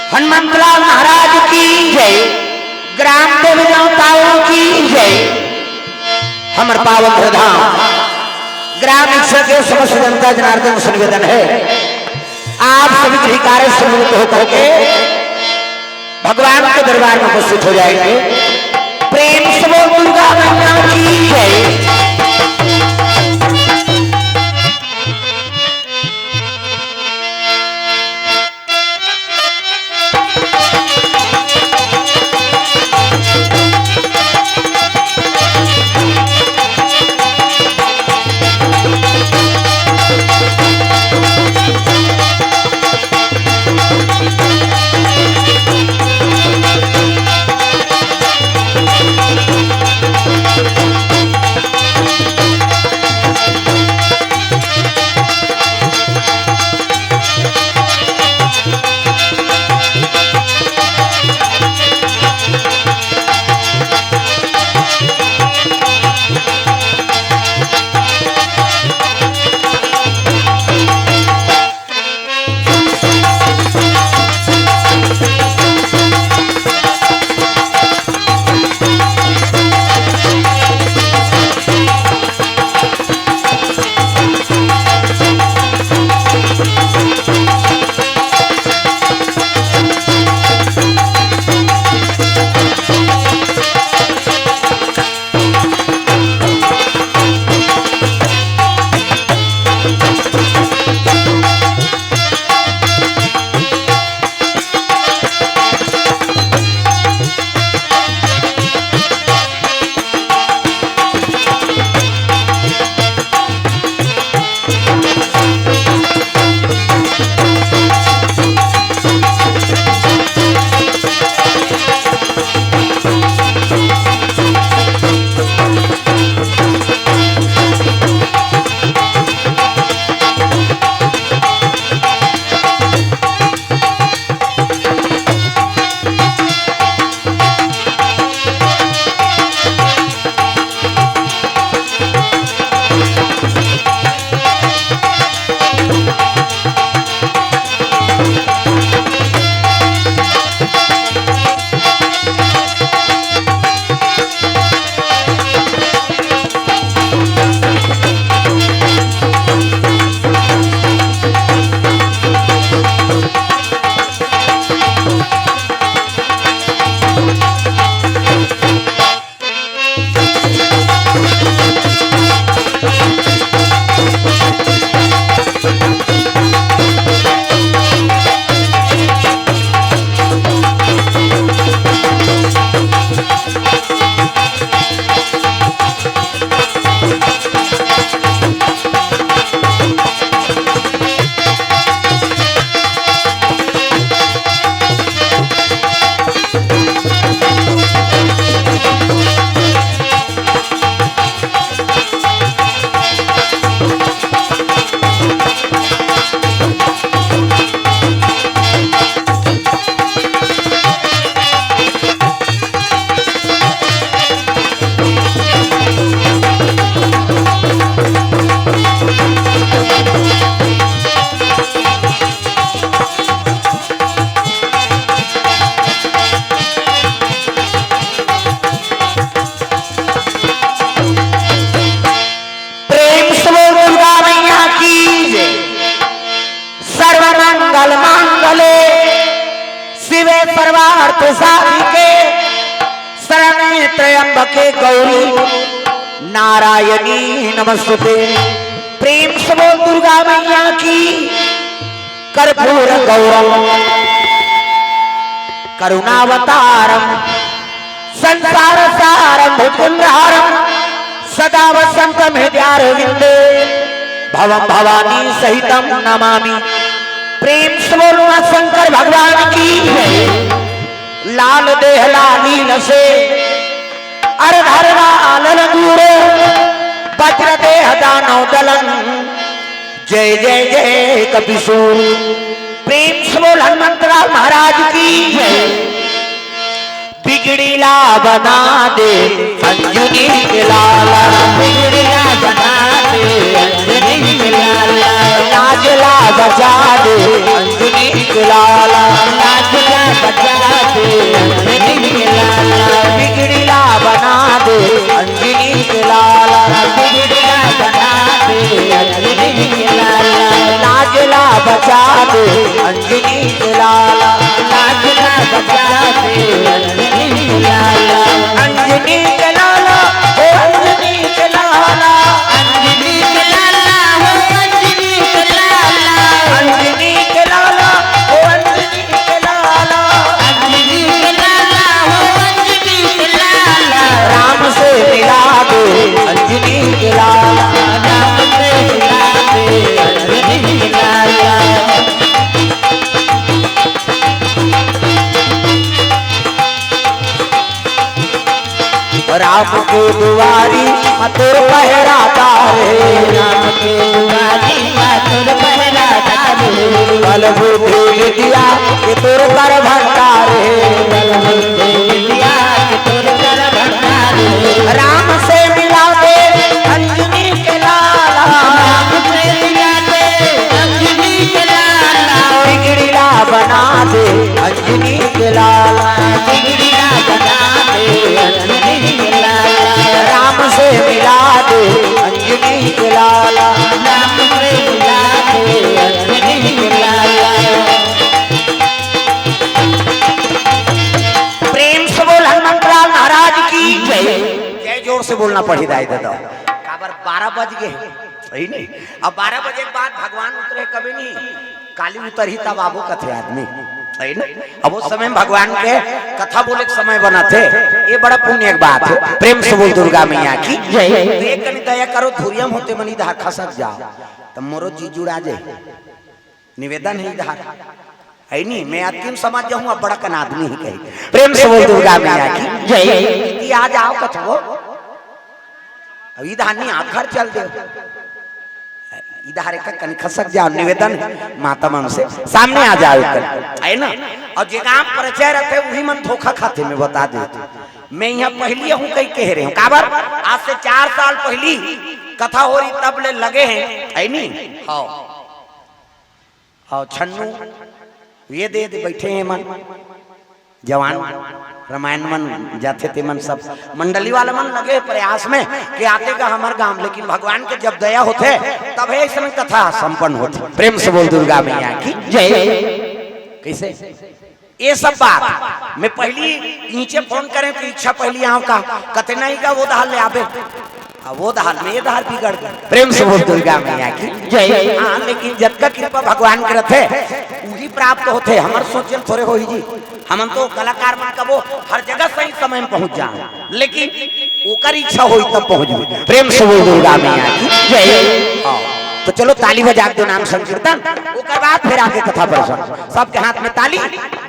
हनुमंतलाल महाराज की जय, ग्राम देवताओं की जय। हमर पावन धाम ग्राम ईश्वर के समस्त जनता जनार्दन से निवेदन है, आप सभी अधिकारी सम्मिलित होकर के भगवान के दरबार में उपस्थित हो जाएंगे। प्रेम से बोल दुर्गा मैया की जय। सर्वार्थ साधिके शरणे त्र्यंबके गौरी नारायणी नमस्ते। प्रेम से बोल दुर्गा मैया की। कर्पूर गौरम करुणावतारम संसार सारम भुजगहारम सदा वसंतम हृदयारविंदे भवम भवानी सहितम नमामि। प्रेम से बोलना शंकर भगवान की है। लाल देह लालीन से अरधर लाल गुरु वज्र देह दानव दलन जय जय जय कपिसूर। प्रेम से बोल हनुमंतलाल महाराज की है। बिगड़ीला बना दे अंजनी के लाला, बिगड़ीला बना दे अंजनी के लाला, नाजला बजा दे अंजनी के लाला, नाजला अंजनी के लाला, बिगड़ीला बना दे अंजनी के लाला, बिगड़ीला बना दे अंजनी के लाला, लाजला बचा दे अंजनी के लाला, लाजला बचा दे अंजनी के लाला, अंजनी के लाला हो अंजनी के लाला, अंजनी के लाला हो अंजनी के लाला, अंजनी के लाला हो अंजनी के लाला, अंजनी के लाला हो अंजनी के लाला, राम से मिला दे अंजनी के लाला, राम से मिला दे अंजनी के लाला। राम के दुआरी मतुर पहराता रे, राम के दुआरी मतुर पहराता रे, बल बुद्धि विद्या के तुर कर भंडार रे, बल बुद्धि विद्या के तुर कर भंडार रे, राम से मिला दे अंजनी के लाला, राम से मिला दे अंजनी के लाला, बिगड़ीला बना दे अंजनी के लाला, बिगड़ीला बना दे अंजनी के लाला, राम से मिला दे अंजनी के लाला, राम से मिला दे अंजनी के लाला। प्रेम से बोल हनुमंतलाल महाराज की जय। जय जोर से बोलना पड़ी दाई दादा। काबर 12 बज गए सही नहीं। अब 12 बजे के बाद भगवान उतरे कभी नहीं, काली उतर ही तब आबो कथे आदमी सही नहीं। अब उस समय भगवान के कथा बोले के समय बना थे, ये बड़ा पुण्य की बात है। प्रेम से बोल दुर्गा मैया की जय। एक कनी दया करो धुरियम होते मनी धार खसक जाओ तब मोरो जी जुड़ा जाए, निवेदन है धार है नहीं। मैं अंतिम समझ जाऊँ अब बड़ा कन आदमी ही कही। प्रेम से बोल दुर्गा मैया की जय। आज आओ कथो अब इधर नहीं आप घर चल दे, इधर एक कन खसक जाओ, निवेदन माता मन से सामने आ जाओ है ना। और जगह परिचय रहते वही मन धोखा खाते में बता देते। मैं यहाँ पहली हूँ कहीं कह रहे हूँ काबर आज से 4 साल पहली कथा हो रही तब ले लगे हैं है नहीं। हाँ छन्नू ये दे बैठे हैं मन जवान रामायण मन जाते थे मन सब मंडली वाले मन लगे प्रयास में कि आते का हमारे गांव, लेकिन भगवान के जब दया होते तब है समय कथा संपन्न होती। प्रेम से बोल दुर्गा मैया की जय। कैसे ये सब बात मैं पहली नीचे फोन करें तो इच्छा पहली यहाँ का कते नहीं का वो दाल ले आवे, वो दाल में ये दाल बिगड़ गई। प्रेम से बोल दुर्गा मैया की जय। हाँ लेकिन जब का कृपा भगवान के रथे वही प्राप्त होते। हमारे सोचे थोड़े हो ही जी, हम तो कलाकार मन कबो हर जगह सही समय में पहुंच जाए, लेकिन ओकर इच्छा हो तब पहुंच गए। प्रेम से बोल दुर्गा मैया की जय। तो चलो ताली बजा दो नाम संकीर्तन, ओकर बाद फिर आगे कथा प्रसंग। सबके हाथ में ताली,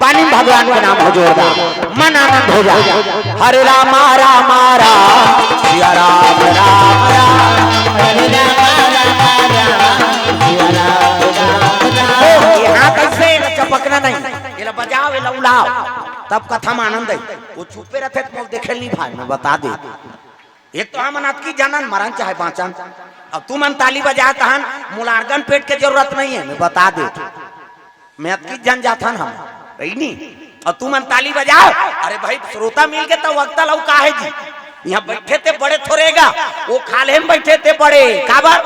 पानी भगवान का नाम हो जोरदार, मन आनंद हो जाए। हरे राम राम राम सिया राम राम राम, हरे राम राम राम सिया राम राम। यहाँ कैसे चपकना नहीं, ये बजाओ ये उलाओ तब कथा में आनंद है। वो चुपे रहते तो देखे नहीं भाई मैं बता दे। एक तो हम की जानन मरन चाहे बाँचन, अब तू मन ताली बजा तहन मुलारगन पेट के जरूरत नहीं है मैं बता दे। मैं अतकी जन जाथन हम नहीं, और तू मन ताली बजा। अरे भाई श्रोता मिल के तो वक्त लऊ का है जी, यहाँ बैठे थे बड़े थोड़ेगा, वो खाले में बैठे थे बड़े काबर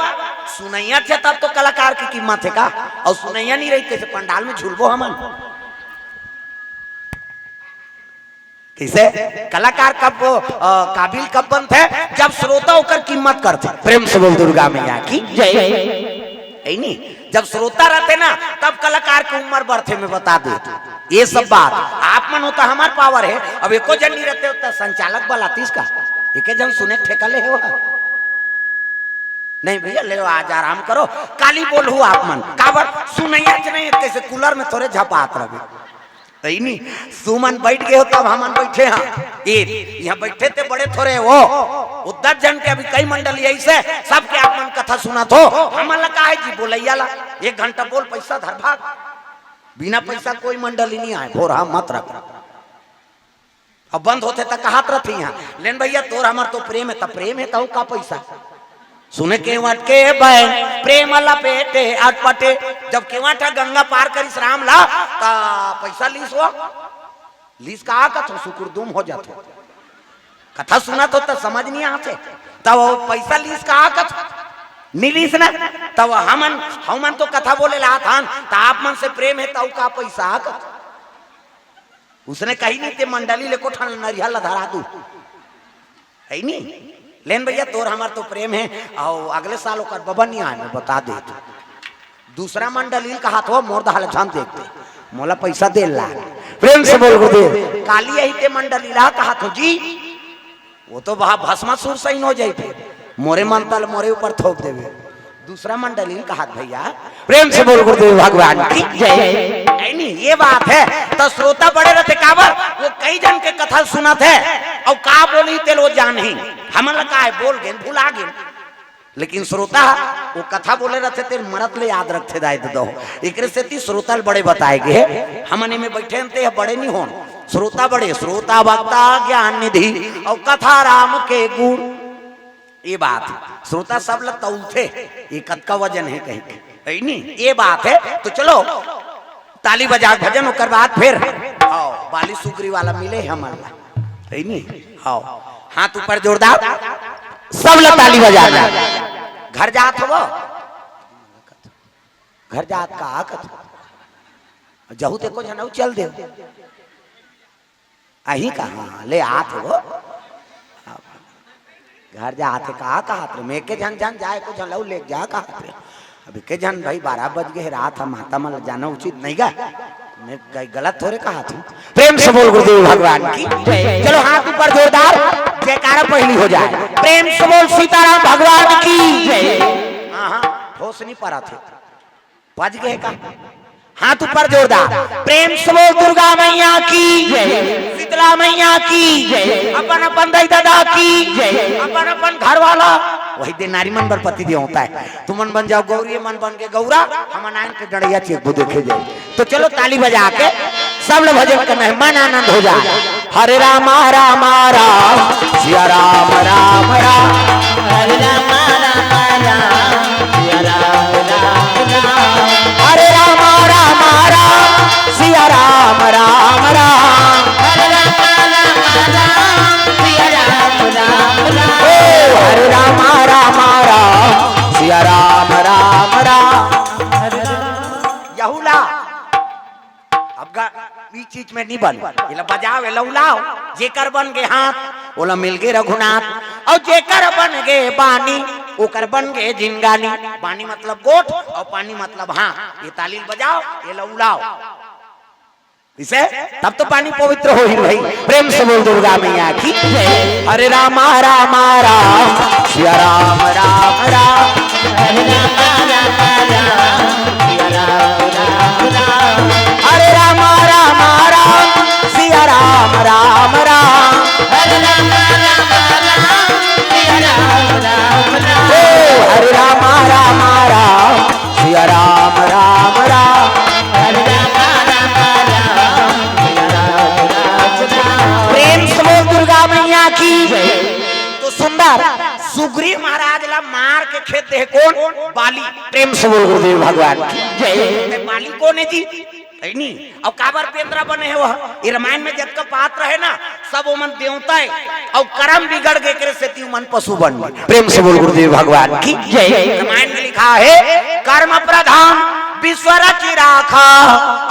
सुनैया थे तब तो कलाकार की कीमत है का। और सुनैया नहीं रही कैसे पंडाल में झूलबो हमन कैसे। कलाकार कब काबिल कब बनते जब श्रोता होकर कीमत करते। प्रेम से बोल दुर्गा मैया की जय। नहीं जब श्रोता रहते ना तब कलाकार की उम्र बढ़ते में बता दे। ये सब बात आप मन होता हमार पावर है। अब एको जन नहीं रहते होता संचालक बल आतीस का एक जन सुने ठेका ले हो नहीं भैया ले आज आराम करो। काली बोल हो आप मन काबर सुनैया नहीं कैसे कूलर में थोड़े झपात रहे नहीं। सुमन बैठ गए हो तब हम बैठे हैं यहाँ बैठे थे बड़े थोड़े वो 10 जन के अभी कई मंडल यही से सबके आप मन कथा सुना तो हम लगा है जी बोलैया ला 1 घंटा बोल पैसा धर भाग। बिना पैसा कोई मंडल ही नहीं आए भोर हम मत रख। अब बंद होते तक कहात रहती यहाँ लेन भैया तोर हमार तो प्रेम है तब प्रेम है तो का पैसा सुने केवट के बहन प्रेम लपेटे अटपटे। जब केवट गंगा पार करिस राम ला ता पैसा लीस हो लीस का आकत हो सुकुरदुम हो जाते कथा सुना तो समझ नहीं आते तब पैसा लीस का आकत नीलीस ना तब हमन तो कथा बोले लाथान तो आप मन से प्रेम है तब का पैसा आकत उसने कही नहीं ते मंडली ले को ठन नरिया धरा दू है नहीं लेन भैया तोर हमार तो प्रेम है और अगले साल ओकर बबन नहीं आए बता दे तू दूसरा मंडली का हाथ हो मोर दहाल झान देखते मोला पैसा दे ला प्रेम से बोल गुरुदेव काली यही ते मंडली ला कहा तो जी वो तो वहां भस्मासुर सही हो जाते मोरे मन तल मोरे ऊपर थोप देवे दूसरा मंडली कहा भैया प्रेम से बोल गुरुदेव भगवान की जय नहीं ये बात है तो श्रोता बड़े रहते काबर वो कई जन के कथा सुना थे और का बोली ते लो जान ही हमला का है बोल गए भुला गए लेकिन श्रोता वो कथा बोले रहते तेरे मरत ले याद रखते दायित्व दो एक से ती श्रोता बड़े बताएगे हमने में बैठे थे बड़े नहीं हो श्रोता बड़े श्रोता वक्ता ज्ञान निधि और कथा राम के गुण ये बात श्रोता सब लगता उठे ये कद का वजन है कहीं नहीं ये बात है तो चलो ताली बजा भजन होकर बाद फिर आओ बाली सुगरी वाला मिले हमारा है नहीं आओ हाथ ऊपर जोरदार सब लोग ताली बजा घर जात हो घर जात का आकत जहू देखो जनऊ चल दे अही कहा ले आत हो घर जाते कहा मैं के जन जाए को झलऊ ले जा कहा अभी के जन भाई 12 बज गए रात हम माता मल जाना उचित नहीं गए मैं गलत थोड़े कहा था प्रेम से बोल गुरुदेव भगवान की चलो हाथ ऊपर जोरदार जयकारा पहली हो जाए प्रेम से बोल सीताराम भगवान की हाँ होश नहीं पड़ा थे बज गए का हाथ ऊपर जोरदार प्रेम से बोल दुर्गा मैया की शीतला मैया की अपन अपन दाई दादा की अपन अपन घर वाला वही दिन नारी मन पर पति दिया होता है तुम मन बन जाओ गौरी मन बन के गौरा हम नारायण के डड़िया चेक वो देखे जाए तो चलो ताली बजा के सब लोग भजन का मेहमान आनंद हो जाए हरे राम राम राम सिया राम राम राम हरे राम राम राम सिया राम राम राम हरे राम राम राम सिया राम राम राम हरे राम राम राम सिया राम राम राम हरे राम राम राम सिया राम राम राम यहुला अब ई चीज में नहीं बन इला बजाओ लौलाओ जेकर बन गए हाथ ओला मिल गए रघुनाथ और जेकर बन गए बानी ओकर बन गए जिनगानी बानी मतलब गोठ और पानी मतलब हाँ ये ताली बजाओ ये लौलाओ इसे तब तो पानी पवित्र हो ही भाई प्रेम से बोल दुर्गा मैया की हरे राम राम राम सिया राम राम राम हरे राम राम राम सिया राम राम राम हरे राम राम राम सिया राम राम राम हरे राम राम राम सिया राम राम राम हरे राम राम राम सिया राम राम राम हरे राम राम राम सिया राम राम प्रेम से बोल दुर्गा मैया की तो सुंदर सुग्रीव महाराज ला मार के खेत है कौन बाली प्रेम से बोल गुरुदेव भगवान की जय बाली कौन है जी नहीं अब काबर पेंद्रा बने है वह ये रामायण में जब का पात्र है ना सब वो मन देवता है और कर्म बिगड़ गए करे से ती मन पशु बन गए प्रेम से बोल गुरुदेव भगवान की जय रामायण में लिखा है कर्म प्रधान विश्वर की राखा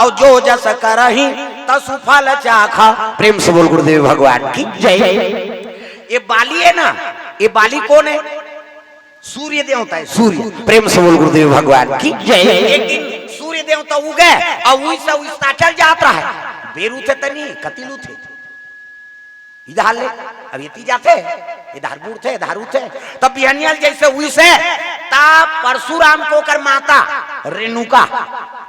और जो जस करहि तसु फल चाखा प्रेम से बोल गुरुदेव भगवान की जय ये बाली है ना ये बाली कौन है सूर्य देवता है सूर्य प्रेम से बोल गुरुदेव भगवान की जय एक दिन सूर्य देवता उगे और वैसा वैसा चल जाता है बेरू थे तनी कतिलू थे इधर ले अब ये जाते इधर बूढ़ थे इधर थे तब बिहनियल जैसे हुई से तब परशुराम को कर माता रेणुका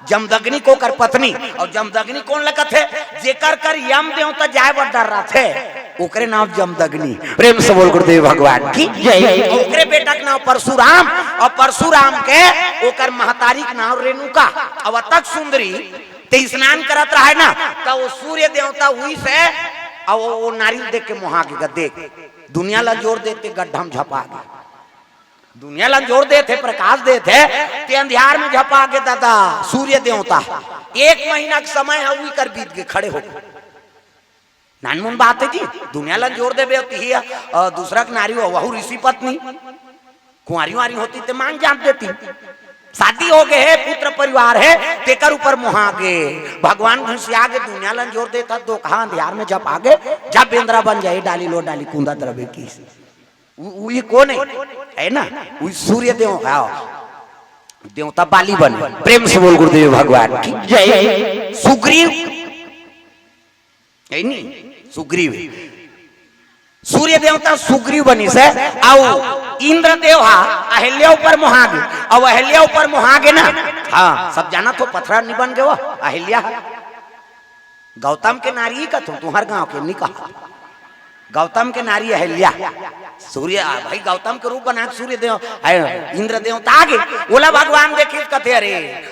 जमदग्नि को कर पत्नी और जमदग्नि कौन लगत है जेकर कर यम देवता जाए बर डर रहा थे ओकरे नाम जमदग्नि प्रेम से बोल गुरुदेव भगवान की जय ओकरे बेटा के नाम परशुराम और परशुराम के ओकर महतारी के नाम रेणुका अब तक सुंदरी ते स्नान करत रहा है ना तो वो सूर्य देवता हुई से और वो नारियल देख के मोहा के देख दुनिया ला जोर देते गड्ढा में झपा गए दुनिया ला जोर देते प्रकाश देते ते अंधियार में झपा के दादा सूर्य देवता 1 महीना का समय है कर बीत के खड़े हो नानमुन बात है जी, दुनिया ला जोर दे होती है दूसरा की नारी हो वहू ऋषि पत्नी कुंवारी वारी होती तो मांग जान देती। शादी हो गए है, पुत्र परिवार है, तेकर ऊपर मुहागे भगवान घुसिया आगे दुनिया ला जोर देता दो कहा अंधियार में जब आगे जब बेंद्रा बन जाए डाली लो डाली कूंदा द्रव्य की ये कौन है ना वही सूर्य देव देवता बाली बने। प्रेम से बोल गुरुदेव भगवान की जय। सुग्रीव सुग्रीव सूर्य देवता सुग्रीव बनी से आओ इंद्र देव अहल्या ऊपर मुहागे और अहल्या ऊपर मुहागे ना हाँ सब जाना तो पथरा नहीं बन गया अहल्या गौतम के नारी का तुम हर गांव के नहीं कहा गौतम के नारी अहल्या सूर्य भाई गौतम के रूप बना सूर्य देव इंद्र देवता आगे बोला भगवान देखे कथे अरे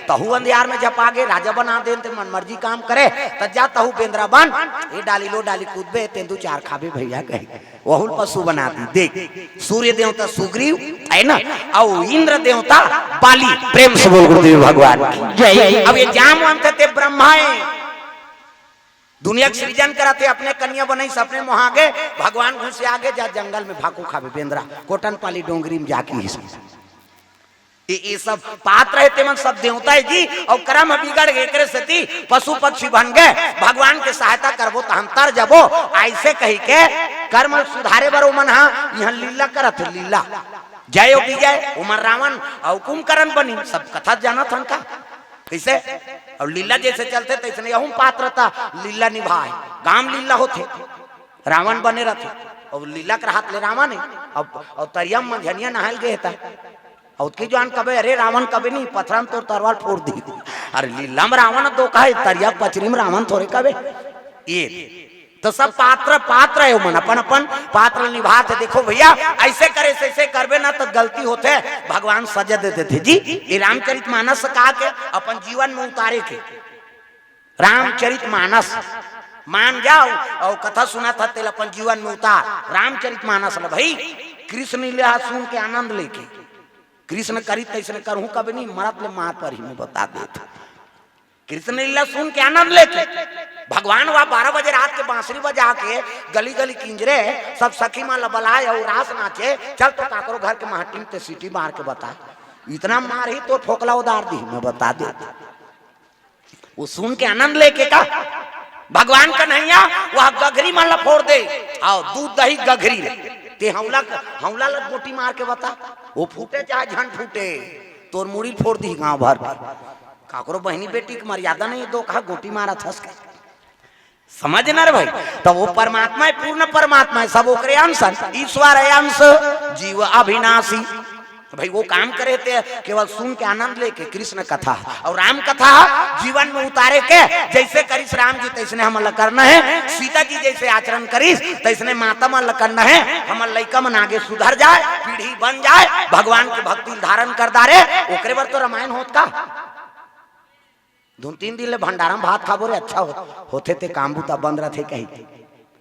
तहु अंधियार में जब आगे राजा बना दे मन मर्जी काम करे तब जा तहु बेंद्रा बन ये डाली लो डाली कूदबे तेंदु चार खाबे भैया कहे वहुल पशु बना दी देख सूर्य देवता सुग्रीव है ना और इंद्र देवता बाली। प्रेम से बोल गुरुदेव भगवान जय। अब ये जाम थे ब्रह्मा दुनिया के सृजन कराते अपने कन्या बनाई सपने मुहागे भगवान घुसे आगे जा जंगल में भाकू खावे बेंद्रा कोटन पाली डोंगरी में जाके ये सब पात्र रहते मन सब देवता है जी और कर्म बिगड़ गए सती पशु पक्षी बन गए भगवान के सहायता करबो तो हम तर जबो ऐसे कही के कर्म सुधारे बरो मन यहाँ लीला करत लीला जय विजय उमर रावण और कुंभकर्ण बनी सब कथा जाना था का कैसे और लीला जैसे चलते तैसे यहूं पात्रता लीला निभाए गाम लीला होते रावण बने रहते और लीला कर हाथ ले रावण और तरिया मंझनिया नहाल गए था और की जान कबे अरे रावण कबे नहीं पथरा में तो तरवार फोड़ दी अरे लीला में रावण तो कहा तरिया पचरी में रावण थोड़े कबे ये तो सब पात्र पात्र है मन अपन अपन पात्र निभाते। देखो भैया ऐसे करे ऐसे करबे ना तो गलती होते भगवान सजा देते थे जी। ये रामचरित मानस कहा के अपन जीवन में उतारे के रामचरित मानस मान जाओ और कथा सुना था तेल अपन जीवन में उतार रामचरित मानस भाई कृष्ण लीला सुन के आनंद लेके कृष्ण करी तैसे करूं कभी नहीं मरत ले मार पर ही में बता देते कृष्ण लीला सुन के आनंद लेके भगवान वह 12 बजे रात के बांसुरी बजा के गली गली किंजरे सब सखी माँ लबलाए और रास नाचे चल तो काकरो घर के महटीम ते सीटी मार के बता इतना मार ही तो ठोकला उदार दी मैं बता दे वो सुन के आनंद लेके का भगवान का नैया वह गघरी माला फोड़ दे आओ दूध दही गघरी ते हमला लग गोटी मार के बता वो फूटे चाहे झंड फूटे तोर मुड़ी फोड़ दी गांव भर काकरो बहनी बेटी की मर्यादा नहीं दो कहा गोटी मारा थस के समझ ना रे भाई। तो वो परमात्मा है पूर्ण परमात्मा है सब ओकरे अंश ईश्वर है अंश जीव अविनाशी भाई वो काम करे थे केवल सुन के आनंद लेके कृष्ण कथा और राम कथा जीवन में उतारे के जैसे करिस राम जी तैसने हम करना है सीता जी जैसे आचरण करिस तैसने माता मन करना है हमार लइका मन आगे सुधर जाए पीढ़ी बन जाए भगवान के भक्ति धारण कर दारे ओकरे बार तो रामायण होत का 2-3 दिन ले भंडारा में भात खाबो रे अच्छा होते थे काम बूता बंद रहे कहीं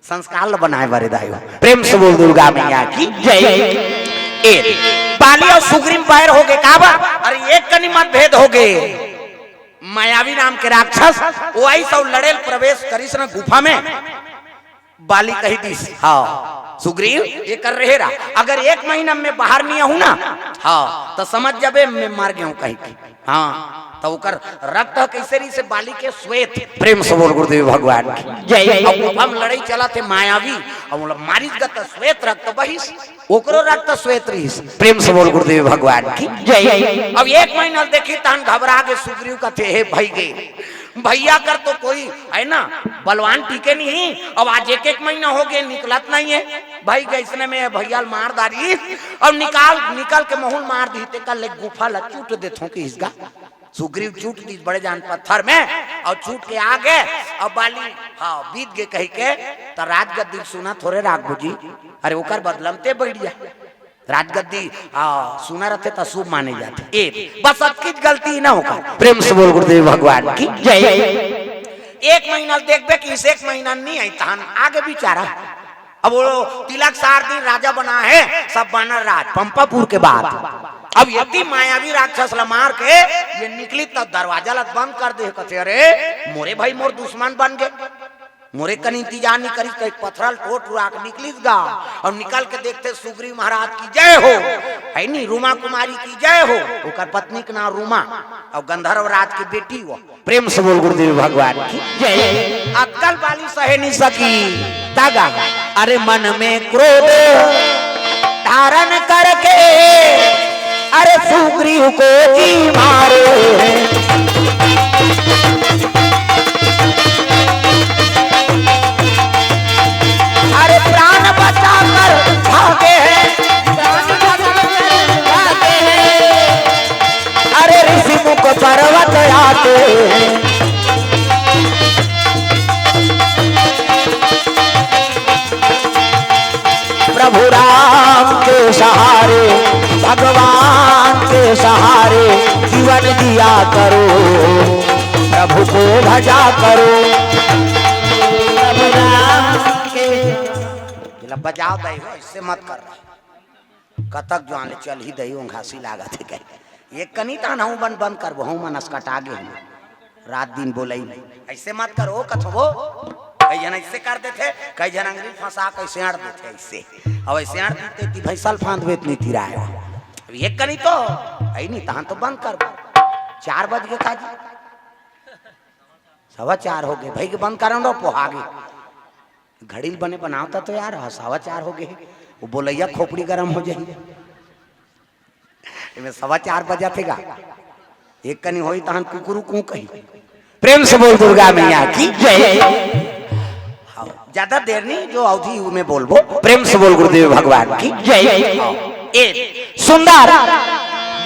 संस्कार बनाए बारे दायो। प्रेम से बोल दुर्गा मैया की जय। बाली और सुग्रीव पैर हो गए काबा अरे एक कनी मतभेद हो गए मायावी नाम के राक्षस वो आई सब लड़ेल प्रवेश करिस न गुफा में बाली कही दी हाँ सुग्रीव ये कर रहे रहा अगर 1 महीना में बाहर नहीं आऊं ना हाँ तो समझ जबे मैं मार गया हूं कहीं हाँ तो उकर रक्त कैसे नहीं से बाली के श्वेत। प्रेम से बोल गुरुदेव भगवान जय। हम लड़ाई चला थे मायावी और मारिस गत श्वेत रक्त बहिस ओकरो रक्त श्वेत रहिस। प्रेम से बोल गुरुदेव भगवान की जय। अब 1 महीना देखी तहन घबरा के सुग्रीव का थे हे भाई गे भैया कर तो कोई है ना बलवान टीके नहीं अब आज 1 महीना हो गए निकलत नहीं है भाई गैसने में भैया मार दारी और निकाल के महूल मार दी ते कल गुफा ल चूट देथों की इसका सुग्रीव चूट दी बड़े जान पत्थर में और चूट के आ गए और बाली हाँ बीत गए कही के तो राजगद्दी सुना थोड़े राघव जी अरे ओकर बदलमते बैठ जा राजगद्दी सुना रहते तो शुभ माने जाते एक बस अब की गलती ना होगा। प्रेम से बोल गुरुदेव भगवान की जय। 1 महीना देखबे कि इस 1 महीना नहीं आई तहन आगे बिचारा अब वो तिलक 4 दिन राजा बना है सब बनर राज पंपापुर के बाद अब यदि मायावी राक्षस ला मार के ये निकली तब दरवाजा लग बंद कर दे कथे अरे मोरे भाई मोर दुश्मन बन गए मोरे कन इंतजार नहीं करी तो पथरल टोट उड़ा के निकलिस गा और निकल के देखते सुग्रीव महाराज की जय हो, है नी रूमा कुमारी की जय हो, ओकर पत्नी के नाम रूमा और गंधर्व राज की बेटी हो। प्रेम से बोल गुरुदेव भगवान की जय। अक्कल वाली सहे नहीं सकी तागा, अरे मन में क्रोध धारण करके अरे सुग्रीव को जी मारे, अरे प्राण बचाकर भागे हैं, अरे ऋषि मुख पर्वत आते हैं, प्रभु राम के सहारे भगवान के सहारे जीवन दिया करो, प्रभु को भजा करो, प्रभु राम के बजाओ दई हो, इससे मत कर कतक जान चल ही दई घासी लागत है कह एक कनी तान हूं बन बंद कर बहु मनस कटागे हूं रात दिन बोलई नहीं, ऐसे मत करो कथो कई जन ऐसे कर देते, कई जन अंग्रेज फंसा कैसे आड़ देते ऐसे, अब ऐसे आड़ देते ती भैसल फांद वेत नहीं तिरा है, अब एक कनी तो आई नहीं तहां तो बंद कर 4 बज गए काजी 4:15 हो गए भाई के बंद कर दो पोहागे घड़ी बने बनावता तो यार 4:15 हो गए, वो बोलैया खोपड़ी गरम हो जाए 4:15 बजा थे एक कनी होई तहन कुकुरु कू कही। प्रेम से बोल दुर्गा मैया की जय। ज्यादा देर नहीं जो अवधि में बोलबो, प्रेम से बोल गुरुदेव भगवान की जय। सुंदर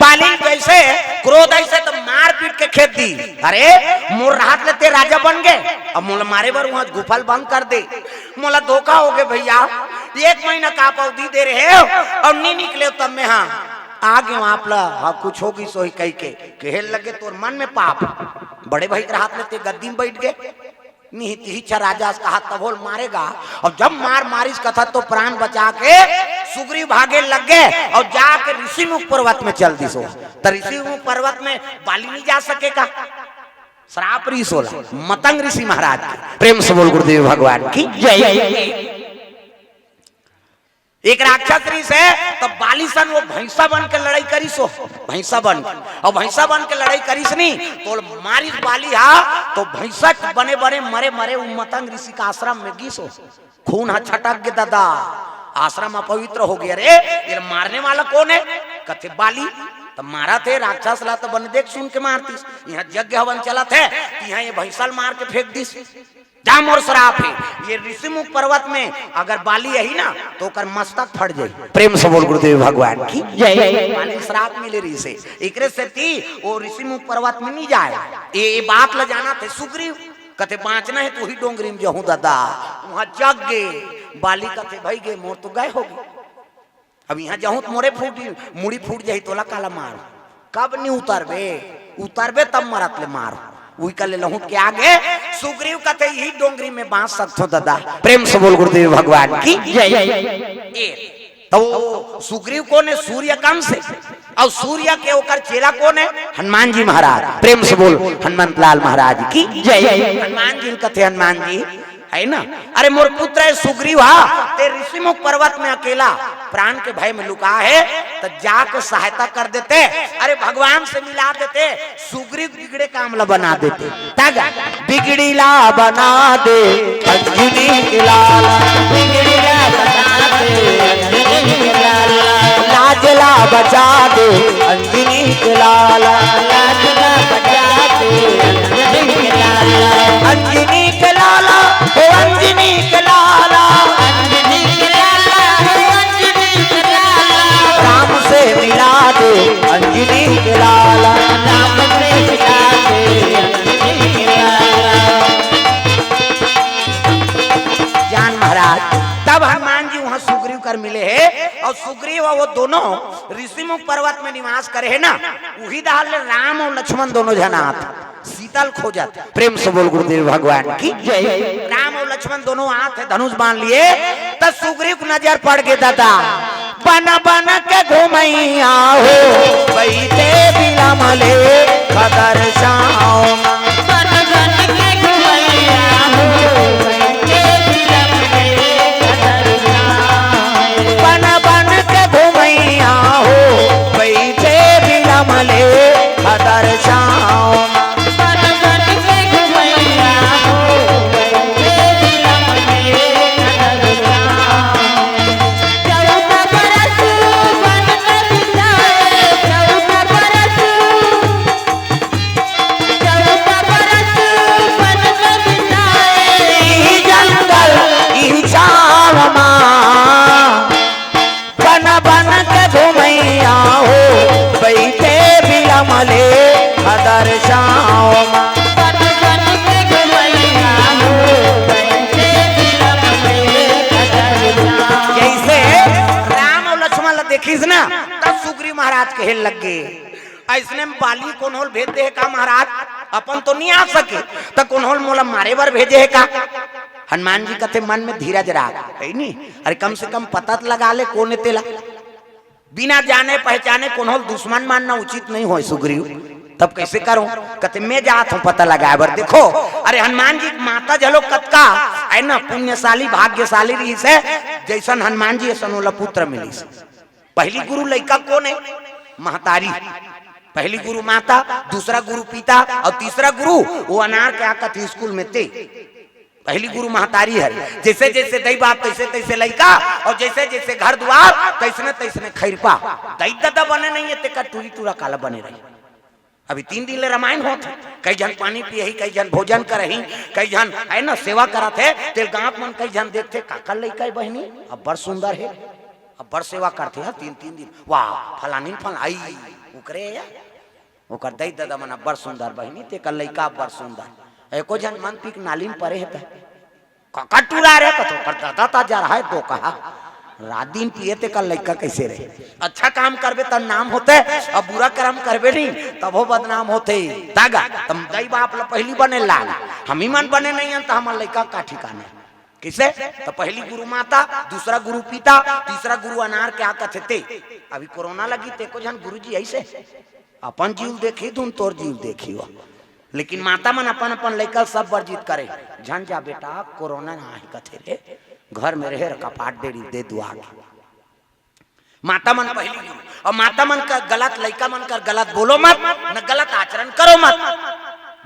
बाली जैसे क्रोध ऐसे तो मार पीट के खेत दी, अरे मोर राहत लेते राजा बन गए, अब मोला मारे बार वहां गुफल बंद कर दे, मोला धोखा हो गए भैया 1 महीना का अवधि दे रहे हो और नहीं निकले तब में हाँ आगे आप ला हाँ कुछ होगी सोही कह के कहे लगे तोर मन में पाप, बड़े भाई के हाथ लेते गद्दी में बैठ गए निहित ही राजा कहा तब मारेगा, और जब मार मारिस कथा तो प्राण बचा के सुग्रीव भागे लग गए और जाके ऋषिमुख पर्वत में चल दी सो, तो ऋषिमुख पर्वत में बाली नहीं जा सकेगा, श्राप ऋषि होला मतंग ऋषि महाराज की। प्रेम से बोल गुरुदेव भगवान की जय। एक राक्षस ऋषि है तो बालिसन वो भैंसा बन के लड़ाई करीस हो, भैंसा बन और भैंसा बन के लड़ाई करीस नहीं तो मारिस बाली हा तो भैंसा बने बने मरे मरे मतंग ऋषि का आश्रम में गिस हो, खून हा छटक गया दादा, आश्रम अपवित्र हो गया। रे ये मारने वाला कौन है? कथे बाली, तो मारा थे राक्षस ला तो बन देख सुन के मारतीस, यहाँ यज्ञ हवन चला थे यहाँ ये भैंसल मार के फेंक दिस, जाम और श्राप है ये ऋषिमुख पर्वत में अगर बाली यही ना तो कर मस्तक फट जाए। प्रेम से बोल गुरुदेव भगवान की जय। बाली श्राप मिले रही से एकरे से थी वो ऋषिमुख पर्वत में नहीं जाए, ये बात ल जाना थे सुग्रीव कथे बाँचना है तो ही डोंगरी में जाऊं दादा, वहां जग गे बाली कथे भाई गे मोर तो गए होगी, अब यहाँ जाऊं तो मोरे फूटी मुड़ी फूट जाही तोला काला मार, कब नहीं उतरबे तब मरत ले मार वही कल लहू के आगे सुग्रीव कथे यही डोंगरी में बांस सकते दादा। प्रेम से बोल गुरुदेव भगवान की जय। तो सुग्रीव कौन है? सूर्यकांत से, और सूर्य के ओकर चेला कौन है? हनुमान जी महाराज। प्रेम से बोल हनुमंत लाल महाराज की जय। हनुमान जी कथे हनुमान जी है ना, अरे मोर पुत्र है सुग्रीव हा ते ऋषिमुख पर्वत में अकेला प्राण के भय में लुका है, तो जाकर सहायता कर देते, अरे भगवान से मिला देते, सुग्रीव बिगड़े काम ला बना देते, तागा बिगड़ी ला बना दे अंजनी के लाला, बिगड़ी ला बना दे अंजनी के लाला, लाज ला बचा दे अंजनी के लाला, लाज ला बचा दे अंजनी के लाला, अंजनी के लाला हो अंजनी के लाला, अंजनी के लाला हो अंजनी के लाला, राम से मिला दे अंजनी के लाला, राम से मिला दे अंजनी के लाला। जान महाराज तब हनुमान जी वहां सुग्रीव कर मिले है, और सुग्रीव और वो दोनों ऋषिमुख पर्वत में निवास करे है ना, वही दाल राम और लक्ष्मण दोनों जनात शीतल खोजत। प्रेम से बोल गुरुदेव भगवान की जय। राम और लक्ष्मण दोनों हाथ है धनुष बांध लिए, तब सुग्रीव को नजर पड़ गए दादा, बन बन के घूमैया हो बैठे बिला मले खदर शाओ, बन बन के घूमैया हो बरसाओ माँ। जैसे राम और लक्ष्मण ला देखिस ना तब सुग्रीव महाराज कहे लग गए ऐसने में बाली कोनहोल भेज दे का महाराज अपन तो नहीं आ सके तो कोनहोल मोला मारे बर भेजे है का। हनुमान जी कहते मन में धीरज राख है नहीं, अरे कम से कम पता तो लगा ले कौन तेला, बिना जाने पहचाने कोनहोल दुश्मन मानना उचित नहीं हो सुग्रीव, तब कैसे करूं। कहते मैं जात हूं पता लगाए बर। देखो अरे हनुमान जी माता जलो कतका है ना पुण्यशाली भाग्यशाली रही से जैसन हनुमान जी ऐसा पुत्र मिली से। पहली गुरु लड़का कौन है, महतारी। पहली गुरु माता, दूसरा गुरु पिता और तीसरा गुरु वो अनार के आकत स्कूल में थे। पहली गुरु महतारी है। जैसे जैसे दई बाप तैसे तैसे लड़का और जैसे जैसे घर द्वार तैसने तैसने खैरपा। दई दादा बने नहीं है तेका टूरी टूरा काला बने रही। अभी 3 दिन ले रामायण होते, कई जन पानी पिए ही, कई जन भोजन करही, कई जन है ना सेवा करत है। तेल गांव मन कई जन देखते काका लड़का बहनी अब बड़ सुंदर है, अब बड़ सेवा करते हैं 3-3 दिन। वाह फलानी फलाई उकरे या ओकर दई दादा मन बड़ सुंदर बहनी ते कल लइका बड़ सुंदर। एको जन मन पीक नालीन परे है काका टूरा रे कतो कर दादा ता जा रहा है तो कहा रात दिन पिए ते कल लइका कैसे रहे। अच्छा काम करबे तब नाम होते और बुरा कर्म करबे नहीं तब वो बदनाम होते। तागा तुम दई बाप ला पहली बने लाल हम ही मन बने नहीं तो हमार लइका का ठिकाने किसे। तो पहली गुरु माता, दूसरा गुरु पिता, तीसरा गुरु अनार के आकत थे। अभी कोरोना लगी ते को जन गुरु जी ऐसे अपन जीव देखी तुम तोर जीव देखी हो, लेकिन माता मन अपन अपन लइका सब वर्जित करे। झन जा बेटा कोरोना ना ही कथे रे घर में रहे कपाट दे दुआ माता मन पहली गुरु। और माता मन का गलत लइका मन का गलत बोलो मत न गलत आचरण करो मत।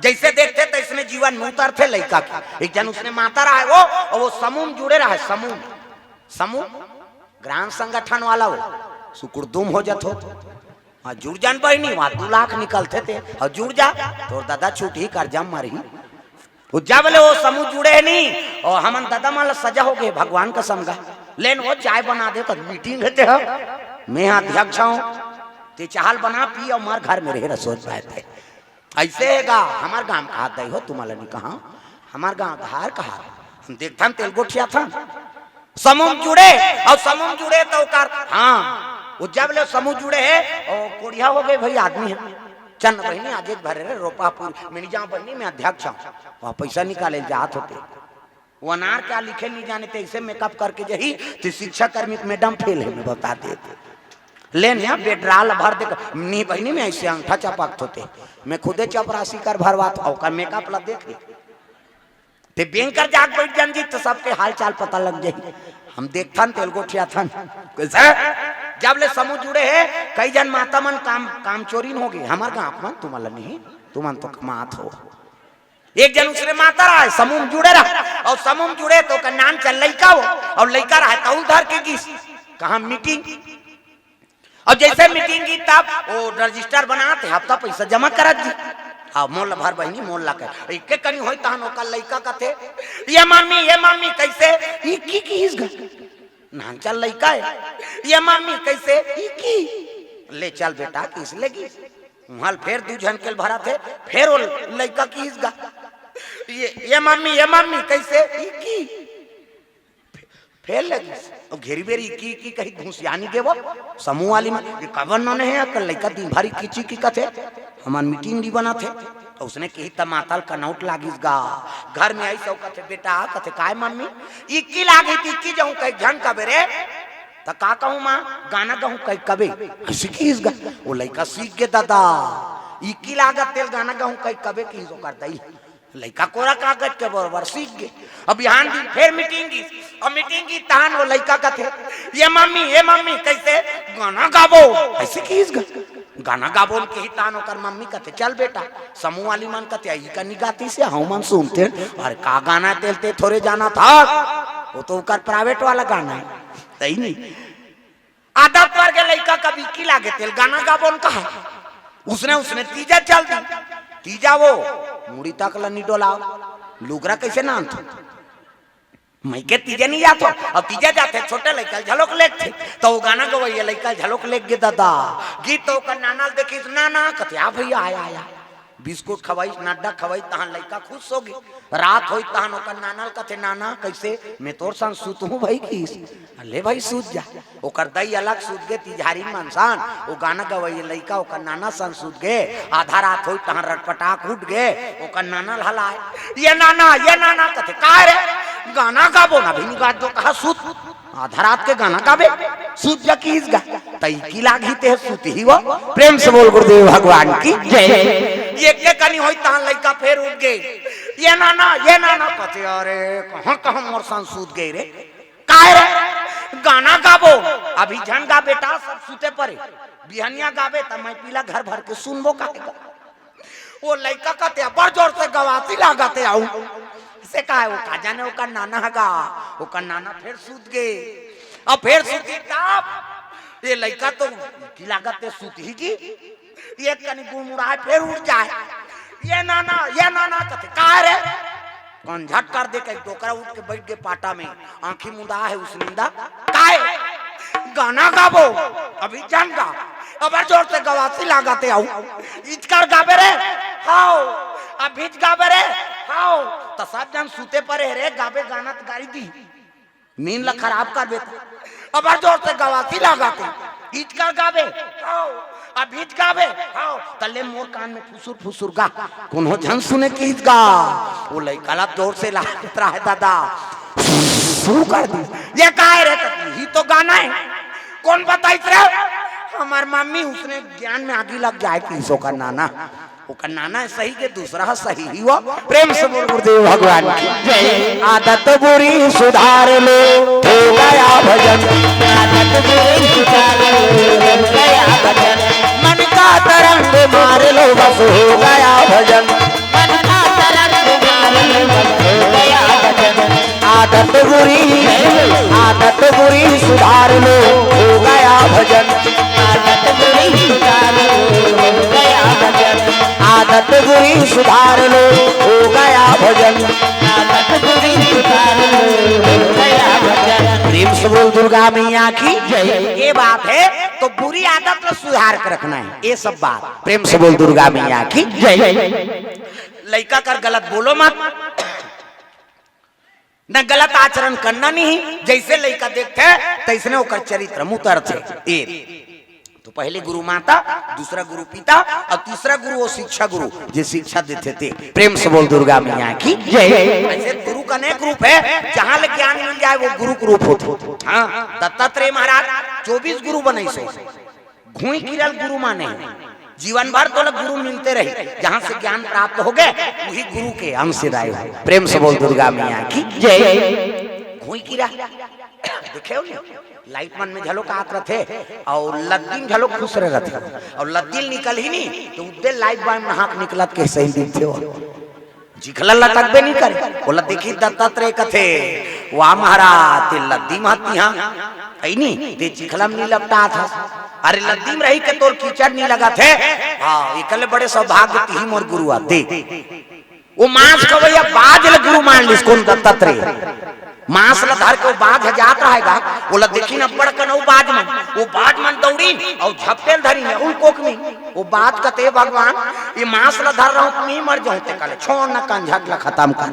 जैसे देखते तैसने जीवन में उतरते लइका की। एक जन उसने माता रहा है वो और वो समूह जुड़े रहा है। समूह ग्राम संगठन वाला वो सुकुरदुम हो जात हो। हाँ जुड़ जान बहनी वहां 2 लाख निकलते थे और जुड़ जा तो दादा छूटी कर जम मरी जब बोले वो समूह जुड़े है नहीं और हमन दादा मान सजा हो गए भगवान का समझा लेन वो चाय बना दे तो मीटिंग रहते हो मैं अध्यक्ष हूँ ते चाहल बना पी और मार घर में रहे रसोई पाए थे। ऐसे हैगा हमार गांव कहा दे हो तुम्हारा नहीं कहा हमार गांव धार कहा हम देखता तेल गोठिया था समूह जुड़े और समूह जुड़े तो कर हाँ वो जब ले समूह जुड़े है और कोड़िया हो गए भाई आदमी है चन्न बहनी आज एक भरे रोपा पूरी मेरी जहाँ बहनी मैं अध्यक्ष हूँ वहाँ पैसा निकाले जात होते वो अनार क्या लिखे नहीं जाने थे ऐसे मेकअप करके जही तो शिक्षा कर्मी मैडम फेल है मैं बता देते लेन यहाँ बेडराल भर दे नहीं बहनी में ऐसे अंगठा चपकत होते मैं खुदे चपरासी कर भरवाता और मेकअप ला देख ते बैंकर जाग बैठ जान जी तो सबके हाल चाल पता लग जाए। हम देखता तेलगोठिया था जब ले समूह जुड़े है कई जन माता मन काम चोरी हो गए हमारे गाँव मन तुम्हारा नहीं तुम तो कमात हो। एक जन उसने माता रहा है समूह जुड़े रहा और समूह जुड़े तो नाम चल लइका हो और लइका रहा तउल धर के गीस कहा मीटिंग और जैसे मीटिंग की तब वो रजिस्टर बनाते हफ्ता पैसा जमा करा दी हाँ मोल भर बहनी मोल ला कर एक कनी होई तहन ओका लइका का थे ये मम्मी कैसे इकी की इस नान चल लइका है ये मम्मी कैसे इकी ले चल बेटा किस लेगी हल फिर 2 झनकेल भरा थे फिर वो लइका की इस ये मम्मी कैसे इकी फेल लगी और घेरी बेरी की कहीं घुसियानी देवो समूह वाली में ये कवर न है कल लइका दिन भरी कीची की कथे हमार मीटिंग नहीं बना थे तो उसने कही तमातल कनौट लागिस गा घर में आई सब कथे बेटा कथे काय मम्मी इक्की लागी थी इक्की जाऊं कहीं झन कबे रे तो का कहूं मां गाना गाऊं कहीं कबे सीखीस गा वो लइका सीख के दादा इक्की लागत तेल गाना गाऊं कहीं कबे की जो करता ही लइका कोरा कागज के बराबर सीख गए। अब यहाँ दिन फिर मीटिंग की और मीटिंग की तहन वो लइका का थे ये मम्मी कैसे गाना गाबो ऐसे की इस गाना गाबो के ही तहन ओकर मम्मी कहते चल बेटा समूह वाली मन कहते आई का निगाती से हम मन सुनते अरे का गाना तेलते थोड़े जाना था वो तो ओकर प्राइवेट वाला गाना है सही नहीं आदत वर्ग लइका कभी की लागे तेल गाना गाबो कहा उसने तीजा चल दी तीजा वो मुड़ी तक ला नहीं डोला लुगरा कैसे नाम था मैं के तीजे नहीं जाते और तीजे जाते छोटे लइका झलोक लेक थे तो वो गाना गवैया लइका झलोक लेक गे दादा गीत तो का नाना देखी नाना कते आ भैया आया बिस्कुट खवाई नाडा खवाई तहां लड़का खुश होगी। रात होई तहां ओकर नाना कथे नाना कैसे मैं तोर संग सुतहूं भाई की ले भाई सूत जा। ओकर दई अलग सूत गे तिजहारी मनसान वो गाना गवई लड़का ओकर नाना संग सूत गे। आधा रात होई तहां रटपटाक उठ गे ओकर नाना हलाए ये नाना कथे का रे गाना गाबो ना भी गा दो कहा सूत आधा रात के गाना गावे सूत जा कीस गा तई की लागी ते सूत ही वो। प्रेम से बोल गुरुदेव भगवान की जय। ये के कनी होई तहां लड़का फेर उठ गए ये नाना कथे अरे कहां मोर संग सूत गए रे काहे रे गाना गाबो अभी जन गा बेटा सब सूते परे बिहनिया गावे त मैं पीला घर भर के सुनबो काहेगा। वो लड़का कते बड़ जोर से गवाती लगाते आऊ से कहा वो का जाने ओका नाना हगा ओका नाना फिर सूत गए। अब फिर सूती तब ये लड़का तो की लागत है सूत ही की ये कनी गुड़मुड़ाए फिर उठ जाए ये नाना कथे का रे कौन झट कर दे के टोकरा उठ के बैठ गए पाटा में आंखी मुंदा है उस निंदा काहे गाना गाबो अभी जान गा अब जोर से गवासी लगाते आऊ इचकार गाबे रे हाओ अभी गाबे रे हाओ तो सब जन सूते परे रे गाबे गाना तो गाड़ी दी नींद ला खराब कर देता। अब जोर से गवासी लगाते इचकार गाबे हाओ अभी गाबे हाओ तले मोर कान में फुसुर गा कोनो जन सुने की गा वो लइका जोर से लागत रहा है दादा शुरू कर दी ये काहे रे ही तो गाना है कौन बताई रे हमार मम्मी उसने ज्ञान में आगे लग जाए कि सो का नाना ओका नाना है सही के दूसरा सही ही वो। प्रेम से बोल गुरुदेव भगवान की जय। आदत बुरी सुधार लो हो गया भजन आदत बुरी सुधार लो हो गया भजन मन का तरंग मार लो बस हो गया भजन मन का तरंग मार लो बस हो गया भजन आदत बुरी सुधार लो हो गया भजन आदत बुरी सुधार लो हो गया भजन आदत बुरी सुधार लो हो गया भजन आदत बुरी सुधार लो हो गया भजन। प्रेम से बोल दुर्गा मैया की जय। ये बात है तो बुरी आदत में सुधार कर रखना है ये सब बात। प्रेम से बोल दुर्गा मैया की जय। लड़का कर गलत बोलो मत न गलत आचरण करना नहीं जैसे लड़का देखते तैसने होकर चरित्र मुतर थे। तो पहले गुरु माता दूसरा गुरु पिता और तीसरा गुरु वो शिक्षा गुरु जो शिक्षा देते थे। प्रेम से बोल दुर्गा मैया की जय। ऐसे गुरु का अनेक रूप है जहाँ ले ज्ञान मिल जाए वो गुरु के रूप होते। हाँ दत्तात्रेय महाराज 24 गुरु बने से घुई किरल गुरु माने जीवन भर तो गुरु मिलते रहे जहाँ से ज्ञान प्राप्त हो गए वही गुरु के अंश से राय। प्रेम से बोल दुर्गा मैया की जय। घुई किरा देखे लाइट मन में झलोक आत रहे और लद्दीन झलोक खुश रहे और लद्दीन निकल ही नहीं तो उदे लाइट बाय नहाक निकलत के सही दिखते हो जिखला लटकबे नहीं करे बोला देखी दत्तात्रेय कथे वाह महाराज ते लद्दी महती हां ऐनी ते जिखला में नहीं लपटा था अरे लद्दी में रही के तोर कीचड़ नहीं लगा थे हां एकले बड़े सौभाग्य ती मोर गुरु आते वो मांस कवैया बाज ल गुरु मान लिस कौन दत्तात्रेय मांस ल धर के बाज जात रहेगा बोला देखी न बड़ कनौ बाज मन वो बाज मन दौड़ी और झपटेल धरी ने उन कोक में वो बात कते भगवान ये मांस ल धर रहूं तुम ही मर जाओ ते कल छोड़ न कान झट ल खत्म कर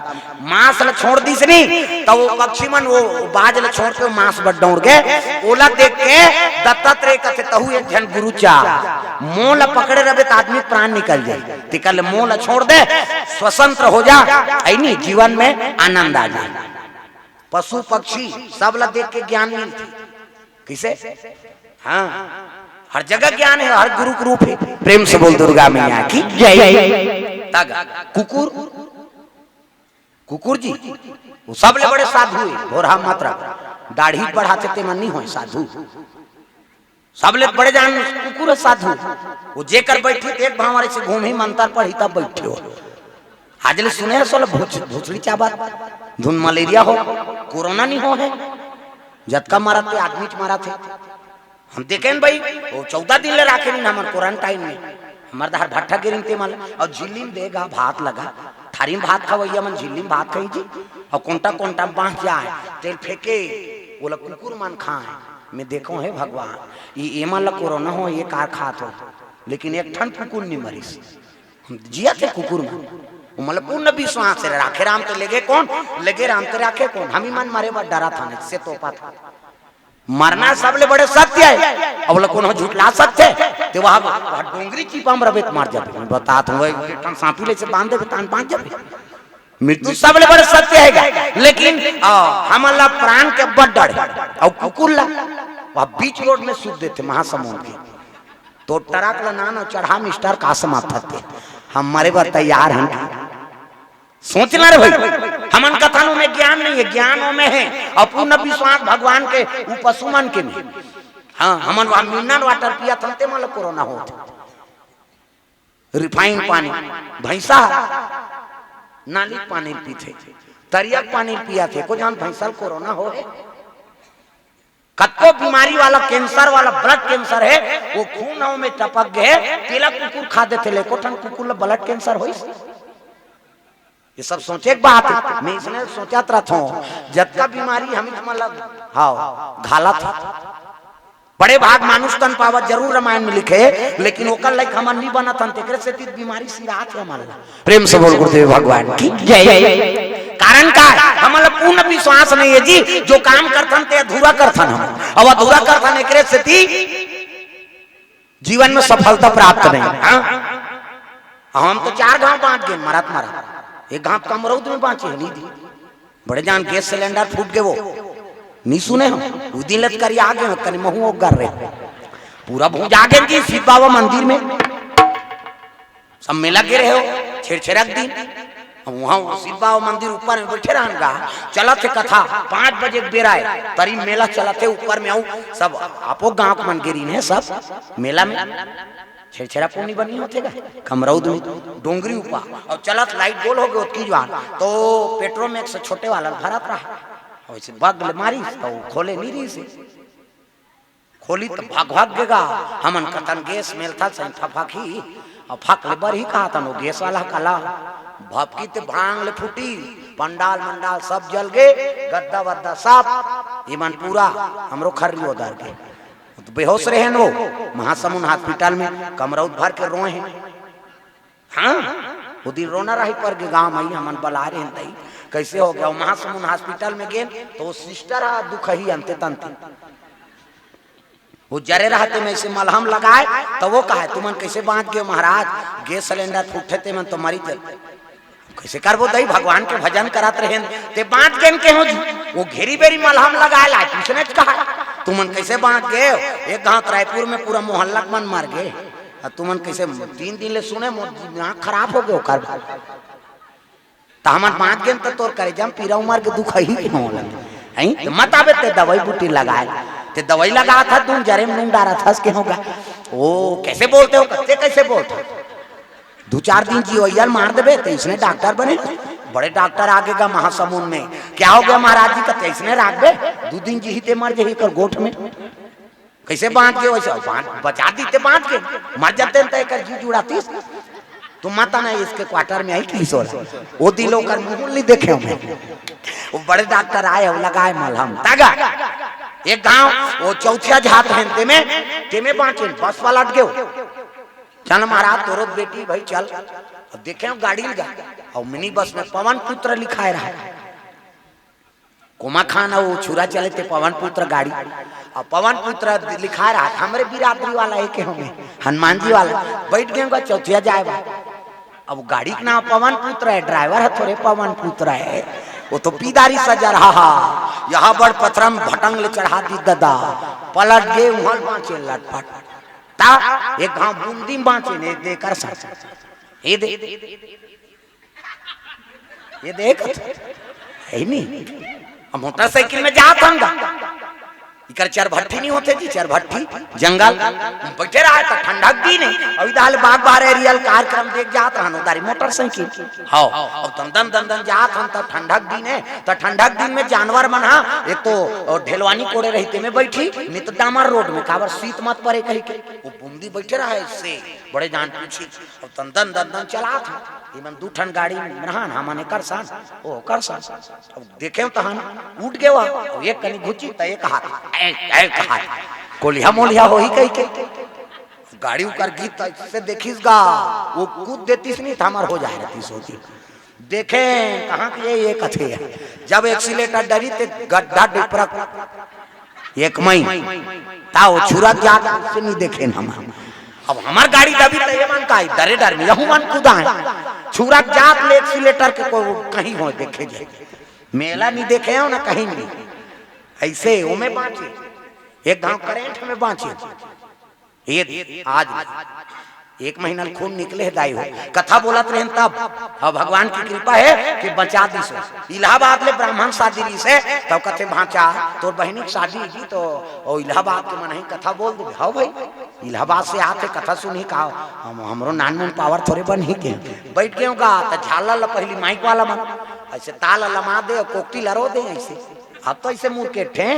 मांस ल छोड़ दिस नहीं तो वो पक्षी मन वो बाज ल छोड़ के मांस बड दौड़ गए ओला देख के दत्तात्रेय कथे तहु एक जन गुरु चा मोह ल पकड़े रहे तो आदमी प्राण निकल जाए ते कल मोह ल छोड़ दे स्वतंत्र हो जा ऐनी जीवन में आनंद आ जाए। पशु पक्षी सब ला देख के ज्ञान मिलती किसे हाँ हर जगह ज्ञान है हर गुरु के रूप है। प्रेम से बोल दुर्गा मैया की जय। कुकुर कुकुर जी वो सब ले बड़े साधु है भोरा मात्रा दाढ़ी बढ़ाते ते मन नहीं हो साधु सब ले बड़े जान कुकुर साधु वो जेकर बैठी एक भावरे से घूम ही मंत्र पढ़ी तब बैठे हो आज ले सुने हैं सोल भोसड़ी चाबा धुन मलेरिया हो कोरोना नहीं हो है जतका मारा थे आदमी मारा थे हम देखें भाई वो 14 दिन ले राखे नहीं हमारे क्वारंटाइन में हमारे दहर भट्ठा गिरते माल और झिल्ली में देगा भात लगा थारी में भात खवैया मन झिल्ली में भात खाई जी और कोंटा कोंटा बांध जाए तेल फेंके बोला कुकुर मन खाए मैं देखो है भगवान ये एमा ला कोरोना हो ये कार खात हो लेकिन एक ठन कुकुर नहीं मरीस हम जिया थे कुकुर में मतलब पूर्ण विश्वास से राखे राम तो लेगे कौन लगे राम तो राखे कौन हम ही मन मारे बात डरा था नहीं से तो पाता मरना सबले बड़े सत्य है अब लोग कौन झूठला सत्य है तो वहां डोंगरी चीपा में रबेत मार जाते बता तुम सांपी ले से बांध दे तान बांध जाते मृत्यु सबले बड़े सत्य है लेकिन हमला प्राण के बड़ डर और कुकुरला वह बीच रोड में सूख देते महासमुंद के तो टरक नानो चढ़ा मिस्टर कासम आते हमारे बार तैयार हैं सोचना रे भाई हमन कथनों में ज्ञान नहीं है ज्ञानों में है और पूर्ण विश्वास भगवान के उपसुमन के में हाँ हमन वहां मिनरल वाटर पिया थनते मतलब कोरोना हो रिफाइन पानी भैंसा नाली पानी पीते तरियक पानी पिया थे को जान भैंसा कोरोना हो कत्तो बीमारी वाला कैंसर वाला ब्लड कैंसर है वो खून में टपक गए तिलक कुकुर खा देते लेको ठन कुकुर ब्लड कैंसर हो ये सब सोचे एक बात है मैं इसने सोचा था जब का बीमारी हम मतलब हाँ घाला था बड़े भाग मानुष तन पावत जरूर रामायण में लिखे लेकिन ओकर लाइक हमन नहीं बना तन तेकरे से तीत बीमारी सिरात है हमारा प्रेम से बोल गुरुदेव भगवान की जय कारण का हमारा पूर्ण विश्वास नहीं है जी जो काम करथन ते अधूरा करथन हम अब अधूरा करथन एकरे से ती जीवन में सफलता प्राप्त नहीं हम तो 4 गांव बांट गए मरत मरत एक गांव कमरौद में बांचे नहीं दी बड़े जान गैस सिलेंडर फूट गए वो नहीं सुने हम उस दिन लत करी आगे हो कने महू कर रहे पूरा भूज आगे जी शिव बाबा मंदिर में सब मेला के रहे हो छेड़छेड़क दिन वहां शिव बाबा मंदिर ऊपर में बैठे रहनगा चला थे कथा 5 बजे बेरा है तरी मेला चला थे ऊपर में आऊ सब आपो गांव मन गिरी ने सब मेला में छेड़छेड़ा पूर्णी बनी होतेगा कमरौद में डोंगरी ऊपर और चलत लाइट गोल हो गए की जवान तो पेट्रोल से छोटे वाला भरत रहा वैसे बगल मारी तो खोले नहीं रही से खोली तो भाग भाग गेगा हमन कतन गैस मेल था सही फफाकी और फाक ले बर ही कहा था नो गैस वाला काला भपकी ते भांग ले फूटी पंडाल मंडाल सब जल गए गद्दा वद्दा सब ईमान पूरा हमरो खर्री उधर के तो बेहोश रहे वो महासमुंद हॉस्पिटल में कमरौद भर के रोए हैं हाँ वो दिन रोना रही पर के गांव में हमन बला रहे हैं कैसे हो गया महासमुंद हॉस्पिटल में गए तो सिस्टर दुख ही अंते तंते वो जरे रहते में से मलहम लगाए तो वो कहा तुमन कैसे बांध गए महाराज गैस सिलेंडर फूटे ते मन तो मरी जाते कैसे करबो दई भगवान के भजन करात रहे ते बांध के के हो वो घेरी बेरी मलहम लगाए ला किसने कहा तुमन कैसे बांध गए एक गांव रायपुर में पूरा मोहल्ला मन मार गए तुमन कैसे 3 दिन ले सुने आँख खराब हो गए कर हमन बांध गए तो तोर करे जम पीरा उमर के दुख ही क्यों लगे मत आवे ते दवाई बूटी लगाए ते दवाई लगा था तुम जरे में डारा था के होगा ओ कैसे बोलते हो कैसे बोलते 2-4 दिन जीवैया मार देवे तो इसने डॉक्टर बने बड़े डॉक्टर आगे का महासमुंद में क्या हो गया महाराज जी का इसने राख दे 2 दिन जी ते मर जाही कर गोठ में कैसे बांध के वैसे बचा दी ते बांध के मर जाते तो एक जी जुड़ाती तुम माता ना इसके क्वार्टर में आई की सोल वो दिलों कर मुंह नहीं देखे हमें वो बड़े डॉक्टर आए और लगाए मलहम तागा एक गांव वो चौथिया झात है तेमे बांटे बस वाला अट गए चल महाराज तोरो बेटी भाई चल देखे गाड़ी लगा और मिनी बस में पवन पुत्र लिखाए रहा कोमा खान वो छुरा चले थे पवन पुत्र गाड़ी और पवन पुत्र लिखा रहा हमारे बिरादरी वाला एक हमें हनुमान जी वाला बैठ गए चौथिया जाए अब गाड़ी का नाम पवन पुत्र है ड्राइवर है थोड़े पवन पुत्र है वो तो पीदारी सजा रहा यहाँ बड़ पथरम भटंग ले चढ़ा दी ददा पलट गए वहां बाँचे लटपट ता एक गांव बूंदी बाँचे ने देकर ये देख है नहीं मोटरसाइकिल में जात हम इकर चरभट्टी नहीं होते जी चरभट्टी जंगल बैठे रहा था ठंडक दी नहीं अभी दाल बाग बारे रियल कार्यक्रम देख जात रहन उदारी मोटरसाइकिल हां और दंदन दंदन जात हम तब ठंडक दिन है तो ठंडक दिन में जानवर मन हा एक तो ढेलवानी कोड़े रहते में बैठी नित डामर रोड में काबर शीत मत परे कही के वो बूंदी बैठे रहा इससे बड़े जान पूछी और दंदन दंदन चला था इमन 2 ठन गाड़ी रहन हमने कर सान ओ कर सान अब देखे तो हन उठ गए वा एक कनी घुची त एक हाथ ऐ कहा कोलिया मोलिया होई कही के गाड़ी कर गीत से देखिस गा वो कूद देतीस नहीं था हमार हो जाए रहती सोची देखे कहाँ के ये कथे है जब एक्सीलेटर डरी ते गड्ढा डिपरक एक मई ता वो छुरा जा से नहीं देखे हम अब हमार गाड़ी दबी तो ये मन का डरे डर में यहू मन कूदा है छुरा जात ले एक्सीलेटर के को कहीं हो देखे जाए मेला नहीं देखे हो ना कहीं नहीं ऐसे वो में बाँचे एक गांव करेंट में बाँचे ये आज 1 महीना खून निकले है दाई हो कथा बोलत रहे तब अब भगवान की कृपा है कि बचा दी सो इलाहाबाद ले ब्राह्मण शादी से तब कथे भांचा तोर बहनी की शादी जी तो इलाहाबाद के मन ही कथा बोल दे हाँ भाई इलाहाबाद से आते कथा सुनी का हमरो नान पावर थोड़े बन ही के बैठ गए का तो झाला ला पहली माइक वाला मन ऐसे ताल लमा दे कोकटी लरो दे ऐसे अब तो ऐसे मुँह के ठे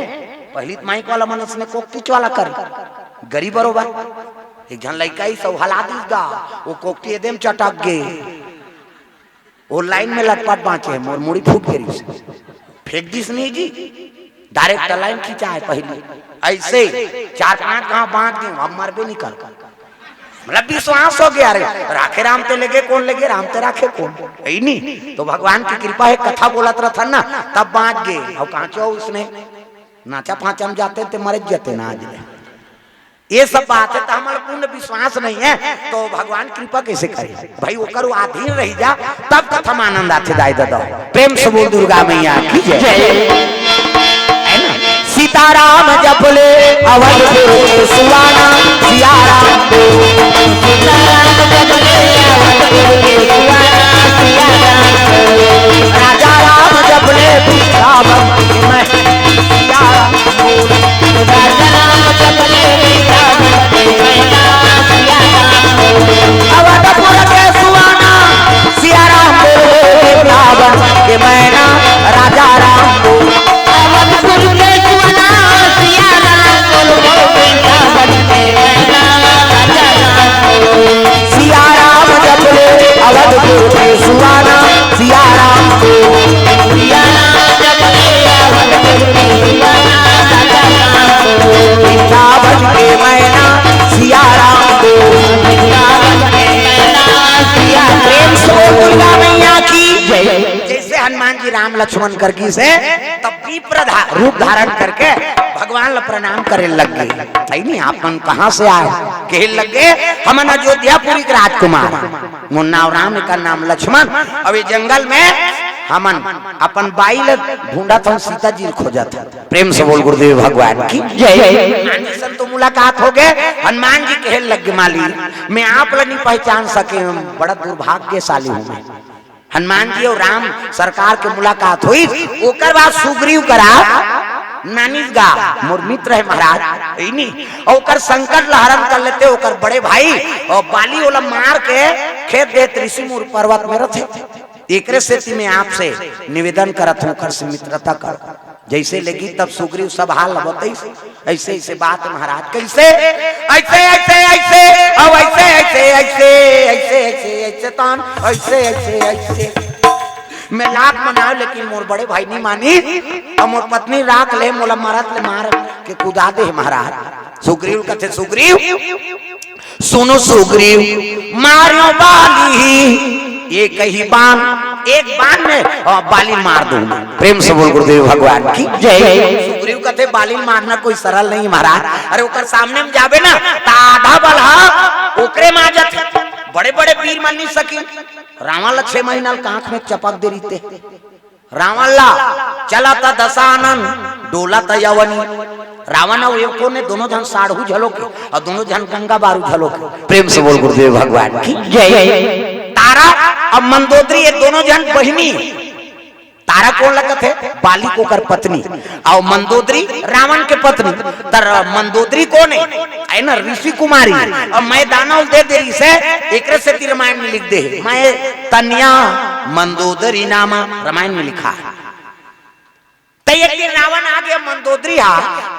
पहली माइक वाला मन इसने कोकटी वाला कर गरीब बरोबर एक जन लड़का ही सब हला दीगा वो कोकटी एकदम चटक गे वो लाइन में लटपट बाँचे मोर मुड़ी फूट गई फेंक दिस नहीं जी डायरेक्ट लाइन खींचा है पहले ऐसे 4-5 गाँव बांट दिए अब मरबे निकल मतलब विश्वास हो गया राखे राम ते लगे कौन लगे राम ते राखे कौन यही नहीं तो भगवान की कृपा है कथा बोलत रहा था ना तब बांट गए और कहाँ चो उसने नाचा फाचा में जाते थे मर जाते ना आज ये सब बात है तो हमारा पूर्ण विश्वास नहीं है तो भगवान कृपा कैसे करे भाई वो करो अधीन रही जा तब कथा में आनंद आते दाई दादा प्रेम से बोल दुर्गा मैया की जय सीताराम जपले अवध सुवाना सियाराम राजा राम जपले अवधपुर के सुवाना सियाराम के मैना राजा राम अवधपुर के सुवाना सियाराम जपले अवधपुर के सुवाना सियाराम वृंदावन के मैना सियाराम प्रेम से दुर्गा मैया की जय जैसे हनुमान जी राम लक्ष्मण करके से तब रूप धारण करके भगवान ला प्रणाम करे लग गए सही नहीं आपन कहाँ से आए कहे लग गए हमन अयोध्यापुरी के राजकुमार मुन्ना राम का नाम लक्ष्मण अब ये जंगल में हमन अपन बाई ल ढूंढा था सीता जी खोजा था प्रेम से बोल गुरुदेव भगवान की जय सन तो मुलाकात हो गए हनुमान जी कहे लग गए माली मैं आप ला नहीं पहचान सके बड़ा दुर्भाग्यशाली हूँ मैं हनुमान जी और राम सरकार के मुलाकात हुई ओकर बाद सुग्रीव करा नानीस गा मोर मित्र है महाराज इनी ओकर संकट लहरन कर लेते ओकर बड़े भाई और बाली ओला मार के खेत देत ऋषिमुर पर्वत में रहते एकरे से मैं आपसे निवेदन करत हूँ कर से मित्रता कर जैसे लगी तब सुग्रीव सब हाल बताई ऐसे ऐसे बात महाराज कैसे ऐसे ऐसे ऐसे अब ऐसे ऐसे ऐसे ऐसे ऐसे ऐसे तान ऐसे ऐसे ऐसे मैं लाख मनाओ लेकिन मोर बड़े भाई नहीं मानी और मोर पत्नी राख ले मोला मारत ले मार के कुदा दे महाराज सुग्रीव कहते सुग्रीव सुनो सुग्रीव मारो बाली एक ही बाण एक बाण में बाली मार दूंगा प्रेम से बोल गुरुदेव भगवान की जय सुग्रीव कहते बाली मारना कोई सरल नहीं महाराज अरे ओकर सामने में जाबे ना आधा बलहा ओकरे माजत बड़े बड़े वीर मान नहीं सकी रावण ला 6 महीना कांख में चपक दे रीते रावण ला चला था दशानन डोला था यवनी रावण और एको ने दोनों जन साढ़ू झलोके और दोनों जन गंगा बारू झलोके प्रेम से बोल गुरुदेव भगवान की जय तारा और मंदोदरी ये दोनों जन बहिनी तारा कौन लगत है बाली को कर पत्नी और मंदोदरी रावण के पत्नी तर मंदोदरी कौन है ना ऋषि कुमारी और मैं दानव दे देरी से एक से रामायण में लिख दे मैं तन्या मंदोदरी नामा रामायण में लिखा है एक दिन रावण आ गया मंदोदरी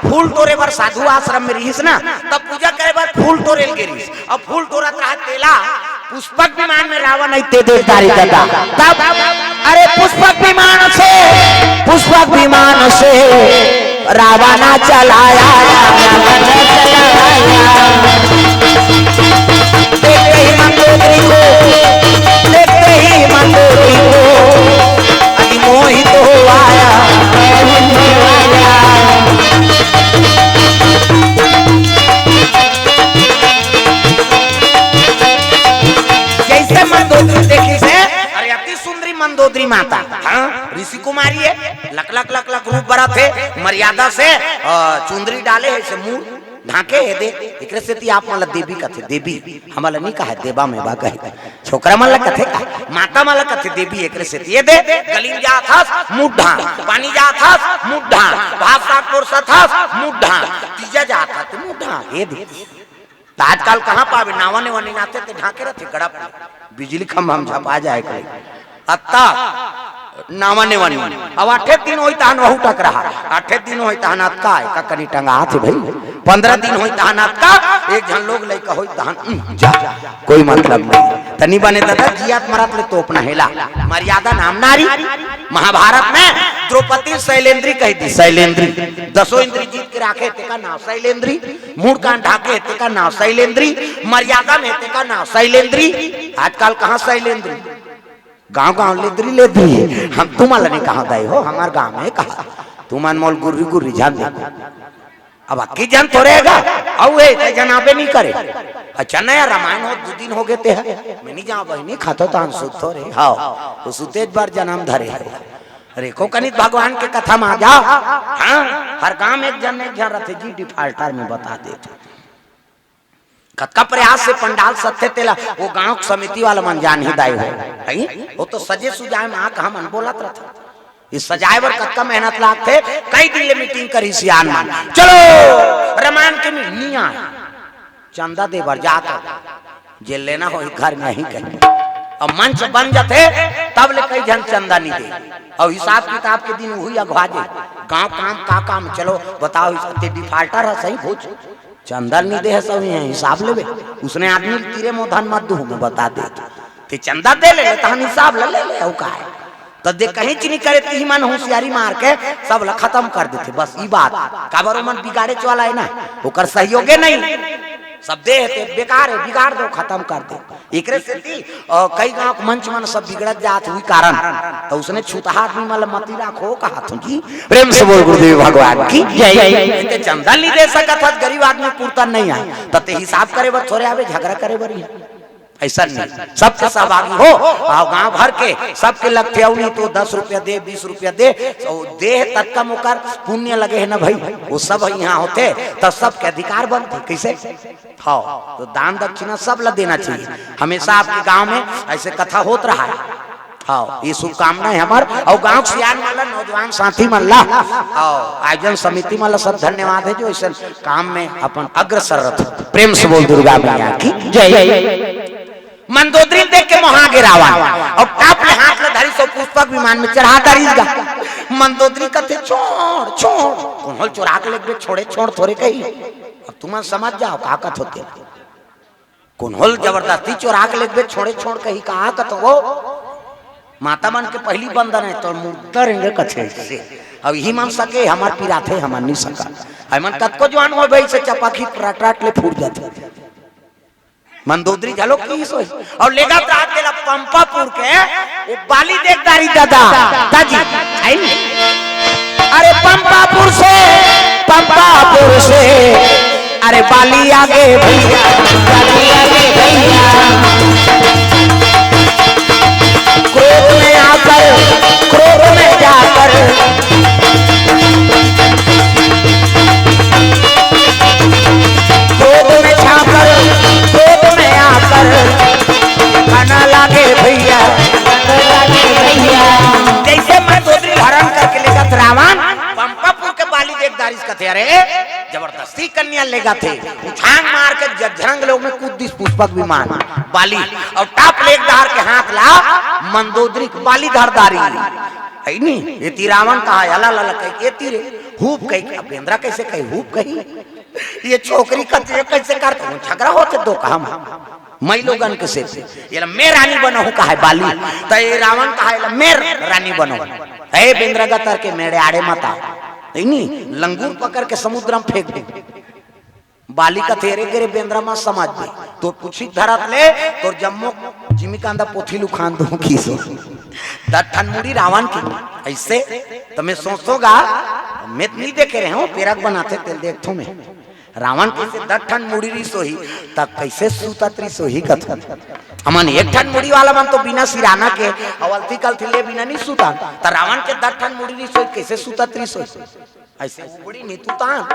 फूल तोरे बार साधु आश्रम में रहीस ना तब पूजा करे बार फूल तोरे गिरीस और फूल तोरत रहा तेला पुष्पक विमान में रावण आते देवदारी दादा तब अरे पुष्पक विमान से रावण चलाया देखते ही मंदोदरी को अति मोहित हो आया जैसे मंदोदरी देखी से अरे अति सुंदरी मंदोदरी माता हाँ ऋषि कुमारी है लक लक लक लक रूप बड़ा थे मर्यादा से चुंदरी डाले है से मुंह ढाके है दे एकरे से ती आप मला देवी कथे देवी हमला नहीं कहा देवा में बा कहे छोकरा मला कथे का माता मला कथे देवी एकरे से ये दे गलीम जा था मुड्ढा पानी जा था मुड्ढा भाषा कोर्सा था मुड्ढा तीजा जा था तो मुड्ढा ये दे आजकल कहां पावे नावने वने नाते ते ढाके रहते गड़ा बिजली खंभा हम झपा जाए करे अत्ता नावने वने अब 8 दिन होई तहन वहु टक रहा 8 दिन होई तहन अत्का का कनी टंगा थे भाई 15 दिन होई तहन अत्का एक जन लोग लइका होई तहन जा कोई मतलब नहीं तनी बने दादा जियात मरत ले तो अपना हेला मर्यादा नाम नारी महाभारत में द्रौपदी शैलेंद्री कही थी शैलेंद्री 10 इंद्री जीत के राखे ते का नाम शैलेंद्री मूड कान ढाके ते का नाम शैलेंद्री मर्यादा में ते का नाम शैलेंद्री आजकल कहां शैलेंद्री गांव गांव लेद्री लेद्री हम तुम्हारा नहीं कहा दाई हो हमारे गांव में कहा तुमान मोल गुर्री गुर्री जान दे अब अक्की जन तो रहेगा औ ए जनाबे नहीं करे अच्छा नया रामायण हो 2 दिन हो गए थे मैं नहीं जाऊं भाई नहीं खाता तो सुत हो रे हां तो सुतेज बार जन्म धरे अरे को कनित भगवान के कथा में आ जाओ हां हर गांव में एक जन रहते जी डिफाल्टर में बता देते कतका प्रयास से पंडाल सत्य तेला वो गांव समिति वाला मन जान ही दाई है वो तो सजे सुजाए में आके हम बोलत रहता इस सजाए बर कतका मेहनत लागते कई दिन ले मीटिंग करी सियान मान चलो रामायण के मिनिया चंदा दे बर जाकर जे लेना हो घर में ही कहीं अब मंच बन जाते तब ले कई जन चंदा नहीं दे और हिसाब किताब के दिन हुई अगवा दे गांव काम का काम चलो बताओ इस डिफाल्टर है सही भोज चंदा नहीं दे सब हिसाब लेवे उसने आदमी तीरे मो धन मत दू में बता दे ते चंदा दे ले तहन हिसाब ले ले औ का है तो देख कहीं चीनी करे ती मन होशियारी मार के सब ला खत्म कर देते बस ई बात काबर मन बिगाड़े वाला है ना ओकर सहयोगे नहीं सब दे ते बेकार है बिगाड़ दो खत्म कर दे एकरे से ती कई गांव मंच मन सब बिगड़त जात हुई कारण तो उसने छूतहा आदमी मतलब मती राखो कहा तुम की प्रेम से बोल गुरुदेव भगवान की जय ते चंदा नहीं दे सकत था गरीब आदमी पूर्ता नहीं आए तते हिसाब करे बर थोड़े आवे झगड़ा करे बर ऐसा नहीं सबके सहभागी हो और गांव भर के सबके लगते नहीं तो 10 रुपया दे 20 रुपया दे तो दे तत्का मुकर पुण्य लगे है ना भाई वो सब यहाँ होते तब सबके अधिकार बनते कैसे हाँ तो दान दक्षिणा सब ला देना चाहिए हमेशा आपके गांव में ऐसे कथा होत रहा है हाँ ये शुभकामनाएं हमारे और गांव सियान वाला नौजवान साथी मल्ला और आयोजन समिति वाला सब धन्यवाद है जो इस काम में अपन अग्रसर रथ प्रेम से बोल दुर्गा मैया की जय मंदोदरी देख के मोहा गिरावा और टाप ले हाथ ले धरी सो पुष्पक विमान में चढ़ा दरीगा मंदोदरी कहते छोड़ छोड़ कौन चुरा के लेके छोड़े छोड़ थोड़े कही अब तुम समझ जाओ का कथ होते कौन होल जबरदस्ती चुरा के लेके छोड़े छोड़ कही कहा कथ हो माता मन के पहली बंधन है तो मुर्दरेंगे कथे से अब यही मन सके हमार पीरा थे हमार नहीं सका हमन कतको जवान हो भाई से चपाखी टराट ले फूट जाते मंदोदरी झलो की सोई और लेगा रात देला पंपापुर के वो बाली देखदारी दादा दादी आई अरे पंपापुर से अरे बाली आगे भैया बाली आगे भैया क्रोध में आकर क्रोध में जाकर क्रोध में छाकर क्रोध में आकर खाना लागे भैया जैसे मंदोदरी हरण करके लेगा रावण पंपापुर के बाली देखदारी कथे अरे जबरदस्ती कन्या लेगा थे उछांग मार के जझरंग लोग में कूद दिस पुष्पक विमान बाली और टाप लेगदार के हाथ ला मंदोदरी बाली धारदारी है नहीं ये ती रावण कहा अला ला कह ये तीरे हुप कही बेंद्रा कैसे कही हुप कही ये छोकरी कैसे करते हूँ झगड़ा होते दो काम मैं लोगन के से ये मैं रानी बनो हूँ कहा बाली तो ये रावण कहा मैं रानी बनो ए बेंद्रा गतर के मेरे आड़े मता नहीं लंगूर पकड़ के समुद्र में फेंक दे बाली का तेरे गिरे बेंद्रा मा समाज में तो कुछ धरत ले तो जम्मो जिमी का अंदर पोथी लुखान दो खीसो दठन मुड़ी रावण की ऐसे तो मैं सोचोगा मैं नहीं देखे रहे हूँ पेरक बनाते तेल देखो मैं रावण कैसे दठन मुड़ी री सोही तब कैसे सूता त्री सोही कथा अमन एक ठन मुड़ी वाला मन तो बिना सिराना के अवलती कल थिले बिना नहीं सूता तो रावण के दठन मुड़ी री सोही कैसे सूता त्री सोही ऐसे मुड़ी नहीं तू तान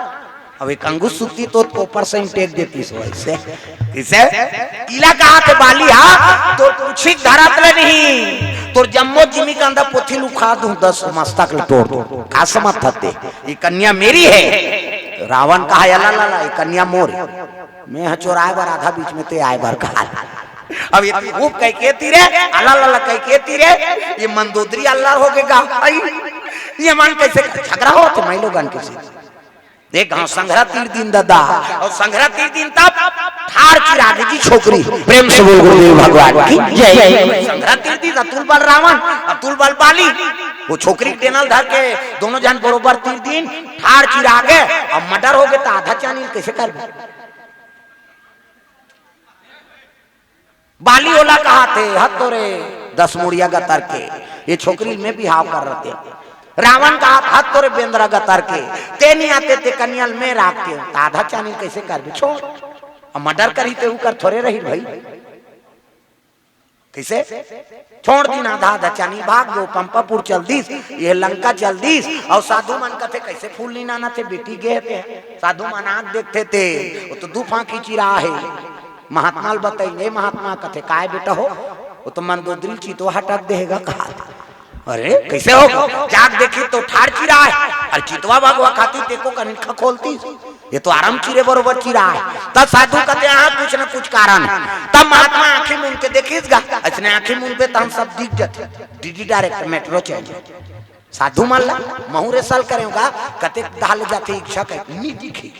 अब एक अंगूर सूती तो ऊपर से टेक देती सो ऐसे इसे किला कहा थे बाली हा तो कुछ धरात ले नहीं तो जम्मो जिमी का अंदर पोथी लुखा दूं 10 मस्तक तोड़ दो का समझ थते ये कन्या मेरी है रावण कहा अल्लाह ला ये कन्या मोर मैं चोराए बार आधा बीच में ते आए बार कहा अब ये खूब कह के तीरे अल्लाह ला कह के तीरे ये मंदोदरी अल्लाह हो गएगा ये मन कैसे झगड़ा हो तो मैं लोगन के से देख हाँ संघरा तीर दिन दादा और संघरा तीर दिन तब ठार चिरागे की छोकरी प्रेम से बोल गुरुदेव भगवान की जय संघरा तीर दिन अतुल बल रावण अतुल बल बाली वो छोकरी टेनल धर के दोनों जन बरोबर तीर दिन ठार चिरागे अब मर्डर हो गए तो आधा चानी कैसे कर बाली ओला कहा थे हद तो रे 10 मुड़िया गतर के ये छोकरी में भी हाव कर रहे थे रावण का हाथ तोरे बेंद्रा गतर के ते नहीं आते ते कन्याल में राख के आधा चानी कैसे कर भी छोड़ अब मर्डर करी ते ऊपर थोड़े रही भाई कैसे छोड़ दी ना आधा चानी भाग दो पंपापुर चल दीस ये लंका चल दीस और साधु मन कहते कैसे फूल नहीं नाना थे बेटी गए थे साधु मन आंख देखते थे वो तो दूफा की चिरा है महात्मा बताइए महात्मा कहते काय बेटा हो वो तो मंदोदरी चीतो हटक देगा कहा अरे कैसे हो जाग देखी तो ठार चिरा है और चितवा भगवा खाती तेको कनिखा खोलती ये तो आराम चिरे बरोबर चिरा है तब साधु कहते हैं कुछ न कुछ कारण तब महात्मा आंखें मूंद के देखिएगा इसने आंखें मूंद पे तो हम सब दिख जाते डीडी डायरेक्ट मेट्रो चेंज साधु मान ला महुरे साल करेगा कते डाल जाते इच्छा नहीं दिखी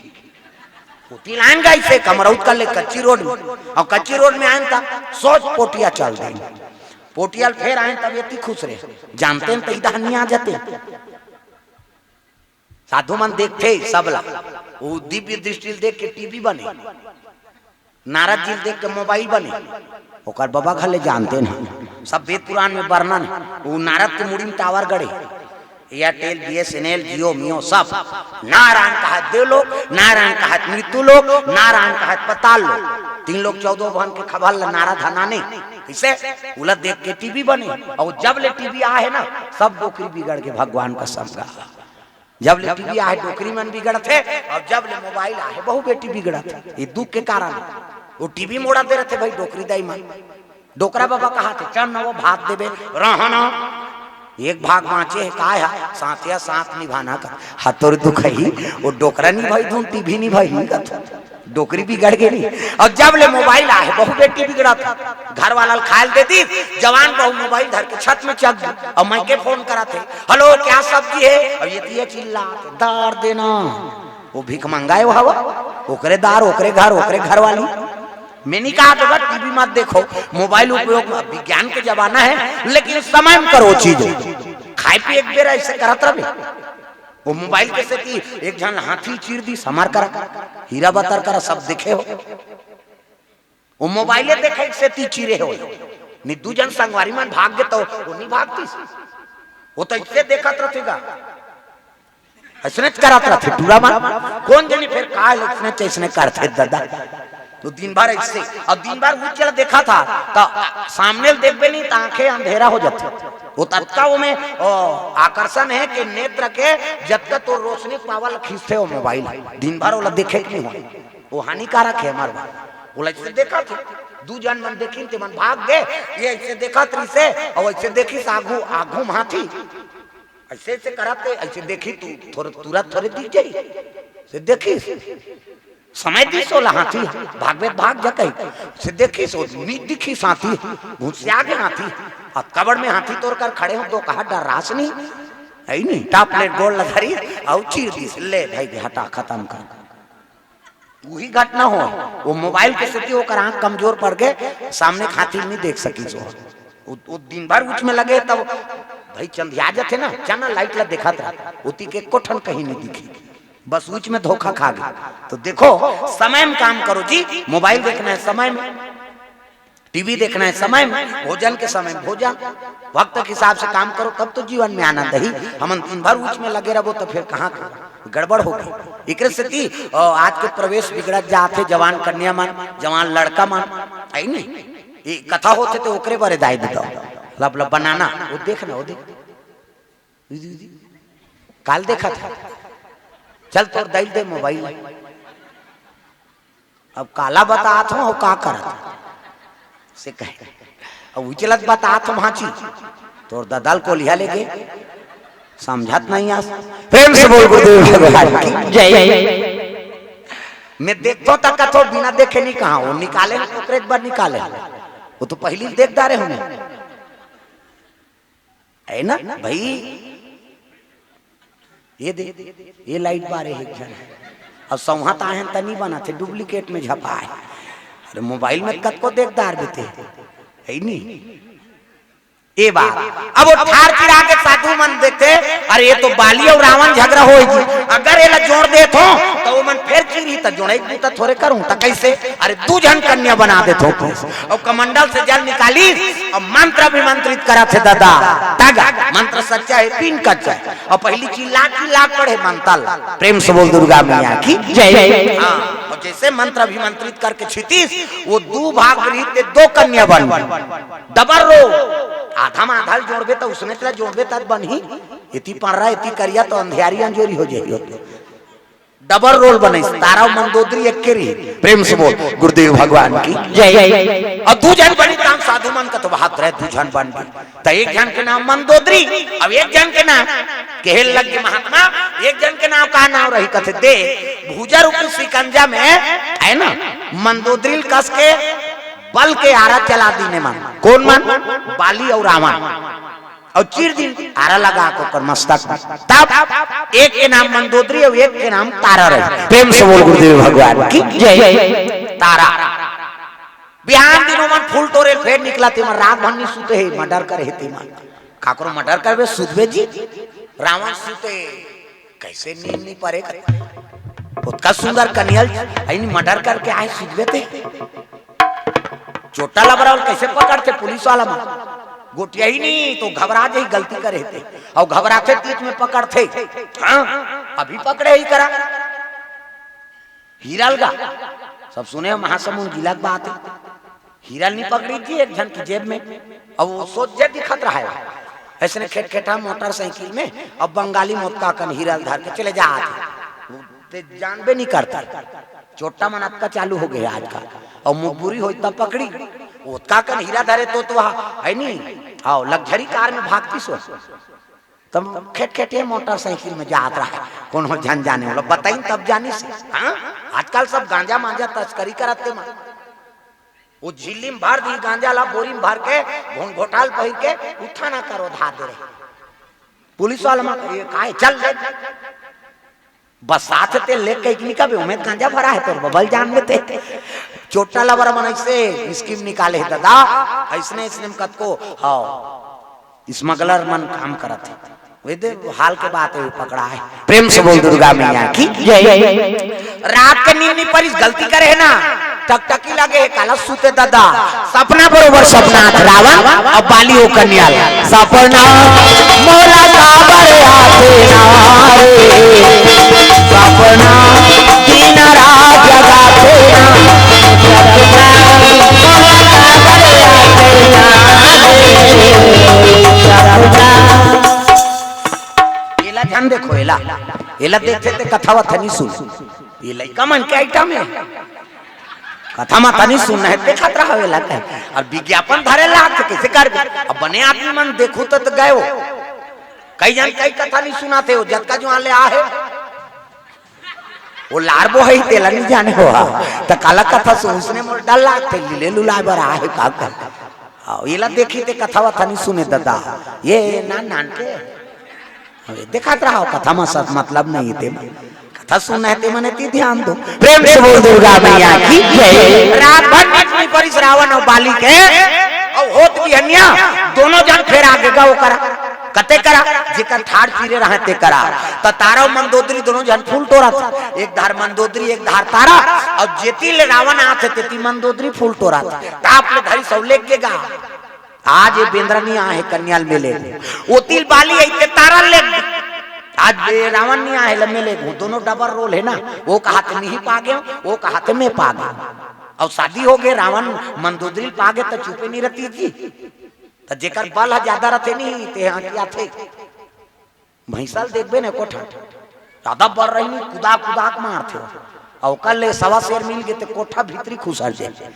पोटी लाइन गई से कमरौत कर ले कच्ची रोड में और कच्ची रोड में आए था सोच पोटिया चल रही पोटियाल फिर आए तब ये खुश रहे जानते हैं तो इधर नहीं आ जाते साधु मन देखते सबला वो दिव्य दृष्टि देख के टीवी बने नारद जी देख के मोबाइल बने ओकर बाबा खाले जानते ना सब वेद पुराण में वर्णन वो नारद के मुड़ी में टावर गड़े एयरटेल बीएसएनएल जियो मियो सब नारायण कहा देवलोक नारायण कहा मृत्यु लोक नारायण कहा पताल लोक 3 लोग 14 भवन के खबर नारा धनाने इसे उलट देख के टीवी बने और जब ले टीवी आए ना सब डोकरी बिगड़ के भगवान का समझा जब ले टीवी आए डोकरी मन बिगड़ थे और जब ले मोबाइल आए बहु बेटी बिगड़ा थे ये दुख के कारण वो टीवी मोड़ा दे रहे थे भाई डोकरी दाई मन डोकरा बाबा कहा थे चल ना वो भात देवे रहना एक भाग बाँचे है काय है साथिया साथ निभाना का हाथों दुख ही वो डोकरा नहीं भाई दूं टीवी नहीं भाई का डोकरी बिगड़ गई और जब ले मोबाइल आए बहु बेटी बिगड़ा था घर वाला खायल देती जवान बहु मोबाइल धर के छत में चल गई और मैं के फोन करा थे हेलो क्या सब्जी है और ये चिल्ला दार देना वो भीख मंगाए वो हवा ओकरे दार ओकरे घर वाली मैंने कहा तो टीवी मत देखो मोबाइल उपयोग विज्ञान के जमाना है लेकिन समय में करो चीज खाए पी एक बेर ऐसे करत रहे वो मोबाइल कैसे की एक जन हाथी चीर दी समार करा हीरा बतर करा सब देखे हो वो मोबाइले देखे से ती चीरे हो निदू जन संगवारी मन भाग गए तो वो नहीं भागती वो तो इससे देखत रहेगा ऐसने करत रहे पूरा मन कौन जनी फिर काल ऐसने करते दादा तो दिन भर ऐसे और दिन भर वो चला देखा था तो सामने देखबे नहीं तो आंखें अंधेरा हो जाती वो तत्का वो में आकर्षण है कि नेत्र के जब तक तो रोशनी पावल खींचते हो मोबाइल दिन भर वो देखे नहीं हुआ वो हानिकारक है हमारे वो ऐसे देखा थे 2 जन मन देखी थे मन भाग गए ये ऐसे देखा त्री से और ऐसे देखी आगू आगू हाथी ऐसे ऐसे कराते ऐसे देखी तू तुरंत थोड़े दिख जाई से देखी समय दी सोला हाथी भागवे भाग जा से देखी सो नी दिखी साथी घुस आगे हाथी अब कबड़ में हाथी तोड़ कर खड़े हो तो कहा डर रास नहीं है नहीं टॉप प्लेट गोल लगारी और चीर दी ले भाई हटा खत्म कर वही घटना हो वो मोबाइल के स्थिति होकर आंख कमजोर पड़ गए सामने हाथी नहीं देख सकी सो वो दिन भर उच में लगे तब भाई चंदिया जाते ना चना लाइट ला देखा था उती के कोठन कहीं नहीं दिखी, बस उच में धोखा खा गए। तो देखो समय में काम करो जी, मोबाइल देखना है समय में, टीवी देखना है समय में, भोजन के समय में भोजन, वक्त के हिसाब से काम करो, तब तो जीवन में आनंद ही। हम दिन भर उच में लगे रहो तो फिर कहाँ गड़बड़ होगी। एक से थी आज के प्रवेश बिगड़त जाते, जवान कन्या मान, जवान लड़का मान, आई नहीं कथा होते तो ओकरे बारे दाई देता लब लब बनाना, वो देखना, वो देख काल देखा था, चल तो दैल दे मोबाइल, अब काला बता था और का करा से कहे, अब उचलत बता था भांची तो ददल को लिया लेके समझत नहीं आस। प्रेम से बोल गुरुदेव भगवान की जय। मैं देखता तक कथो बिना देखे नहीं कहा, वो निकाले तो एक बार निकाले, वो तो पहली देखता रहे होंगे है ना भाई। ये दे ये लाइट बारे है और सौहत आए तनी बना थे डुप्लीकेट में झपा है। अरे मोबाइल में कत को देखदार देते है नहीं ए बात। अब वो ठार चिरा के साधु मन देखते, अरे ये तो बाली और रावण झगड़ा हो जी, अगर ये जोड़ दे तो वो मन फिर चिरी तो जोड़े तो थोड़े करूं तो कैसे, अरे तू जन कन्या बना दे तो और कमंडल से जल निकाली और मंत्र अभिमंत्रित करा थे दादा तागा, मंत्र सच्चा है तीन कच्चा है और पहली चिल्ला पढ़े मंतल। प्रेम से बोल दुर्गा मैया की जय। हाँ और जैसे मंत्र अभिमंत्रित करके छितीस वो दो भाग रही दो कन्या बन डबर रो आधा में आधा जोड़बे तो उसने तला जोड़बे तब बनी इति पढ़ इति करिया तो अंधियारी अंजोरी हो जाएगी, डबल रोल बने तारा मंदोदरी एक के रही। प्रेम से बोल गुरुदेव भगवान की जय। और दू जन बनी काम साधु मन का तो बात रहे, दू जन बन गई तो एक जन के नाम मंदोदरी, अब एक जन के नाम केहल लग के महात्मा, एक जन के नाम का नाम रही कथे दे भूजा रूपी सिकंजा में है ना मंदोदरी कस के बल के आरा चला दीने मन, कौन मन बाली और रावण, और चीर दिन आरा लगा को कर मस्तक, तब एक के नाम मंदोदरी और एक के नाम तारा रहे। प्रेम से बोल गुरुदेव भगवान की जय। तारा बिहान दिनों मन फूल तोरे फेर निकला थे मन, रात भर नहीं सुते है मर्डर करे थे मन, काकरो मर्डर करवे सुधवे जी, रावण सुते कैसे नींद नहीं पड़े उसका सुंदर कन्हैया मर्डर करके आए सुधवे थे, चोटा लबरा कैसे पकड़ते पुलिस वाला में, गोटिया ही नहीं तो घबरा जाए गलती करे थे और घबराते तीत में पकड़ते। हाँ अभी पकड़े ही करा हीरा लगा सब सुने महासमुंद जिला की बात है, हीरा नहीं पकड़ी थी एक जन की जेब में और वो सोच जे दिखत रहा है ऐसे खेट खेटा मोटरसाइकिल में, अब बंगाली मोटका कन हीरा धर के चले जा जानबे नहीं करता, चोटा मनात का चालू हो गया आज का और मुखबुरी हो तब पकड़ी उसका कन हीरा धरे तो है नहीं, आओ लग्जरी कार में भागती सो तब खेट खेटे मोटरसाइकिल में जात रहा है, कौन हो जान जाने वाला बताई तब जानी से। हाँ आजकल सब गांजा मांजा तस्करी कराते मां, वो झिल्ली में भर दी गांजा ला बोरी में भर के घोटाल पहिर के उठा ना करो धा दे रहे पुलिस वाला मां काहे चल बस साथ ते लेके निकल उमें गांजा भरा है तो बबल जान में थे चोटा लबरा मन ऐसे स्कीम निकाले है दादा ऐसने इसने कत को हाँ स्मगलर मन काम करत है वे दे हाल के बात है पकड़ा है। प्रेम से बोल दुर्गा मैया की जय। रात के नींद नहीं पर गलती करे है ना टकटकी लगे काला सूते दादा सपना बरोबर सपना रावण और बाली हो कन्या सपना मोला काबर आते नारे सपना दिन रात जगाते एला ध्यान देखो एला एला देखते ते कथा वथा नहीं सुन ये लड़का मन के आइटम है कथा माता नहीं सुनना है देखत रहा वेला और विज्ञापन धरे ला कैसे कर अब बने आदमी मन देखो तो गए हो कई जन कई कथा नहीं सुनाते हो जत का जो आले आ है वो लारबो है तेला नहीं जाने हो तो काला कथा सुनने मोर डर लागते लीले लुलाए बर आ है का कर आओ येला देखी ते कथा वथा नहीं सुने दादा ये नान नान के देखत रहा कथा में सब मतलब नहीं थे कथा सुनना है ते मने ती ध्यान दो। प्रेम से बोल दुर्गा मैया की जय। रात भर लक्ष्मी परिस रावण और बाली के और होत भी हन्या दोनों जन फिर आगे गो करा कते करा जेकर ठाड़ चिरे रहे ते करा। तो तारा मंदोदरी दोनों जन फूल टोरा था, एक धार मंदोदरी एक धार तारा, और जेती ले रावण आते तेती मंदोदरी फूल टोरा था। ताप ले धरी सौले के गा आज ये बेंद्रनी आहे कन्याल मेले वो तिल बाली ऐते तारा ले आज रावण नहीं आए लम्बे ले दोनों डबल रोल है ना, वो कहा थे नहीं पा गए, वो कहा थे मैं पा गया, और शादी हो गए रावण मंदोदरी पा गए तो चुपे नहीं रहती थी, तो जेकर बल ज्यादा रहते नहीं ते हाँ क्या थे भैंसल देखबे ने कोठा ज्यादा बढ़ रही नहीं कुदा कुदा मार थे, और कल ले सवा शेर मिल गए तो कोठा भीतरी खुसर जाए,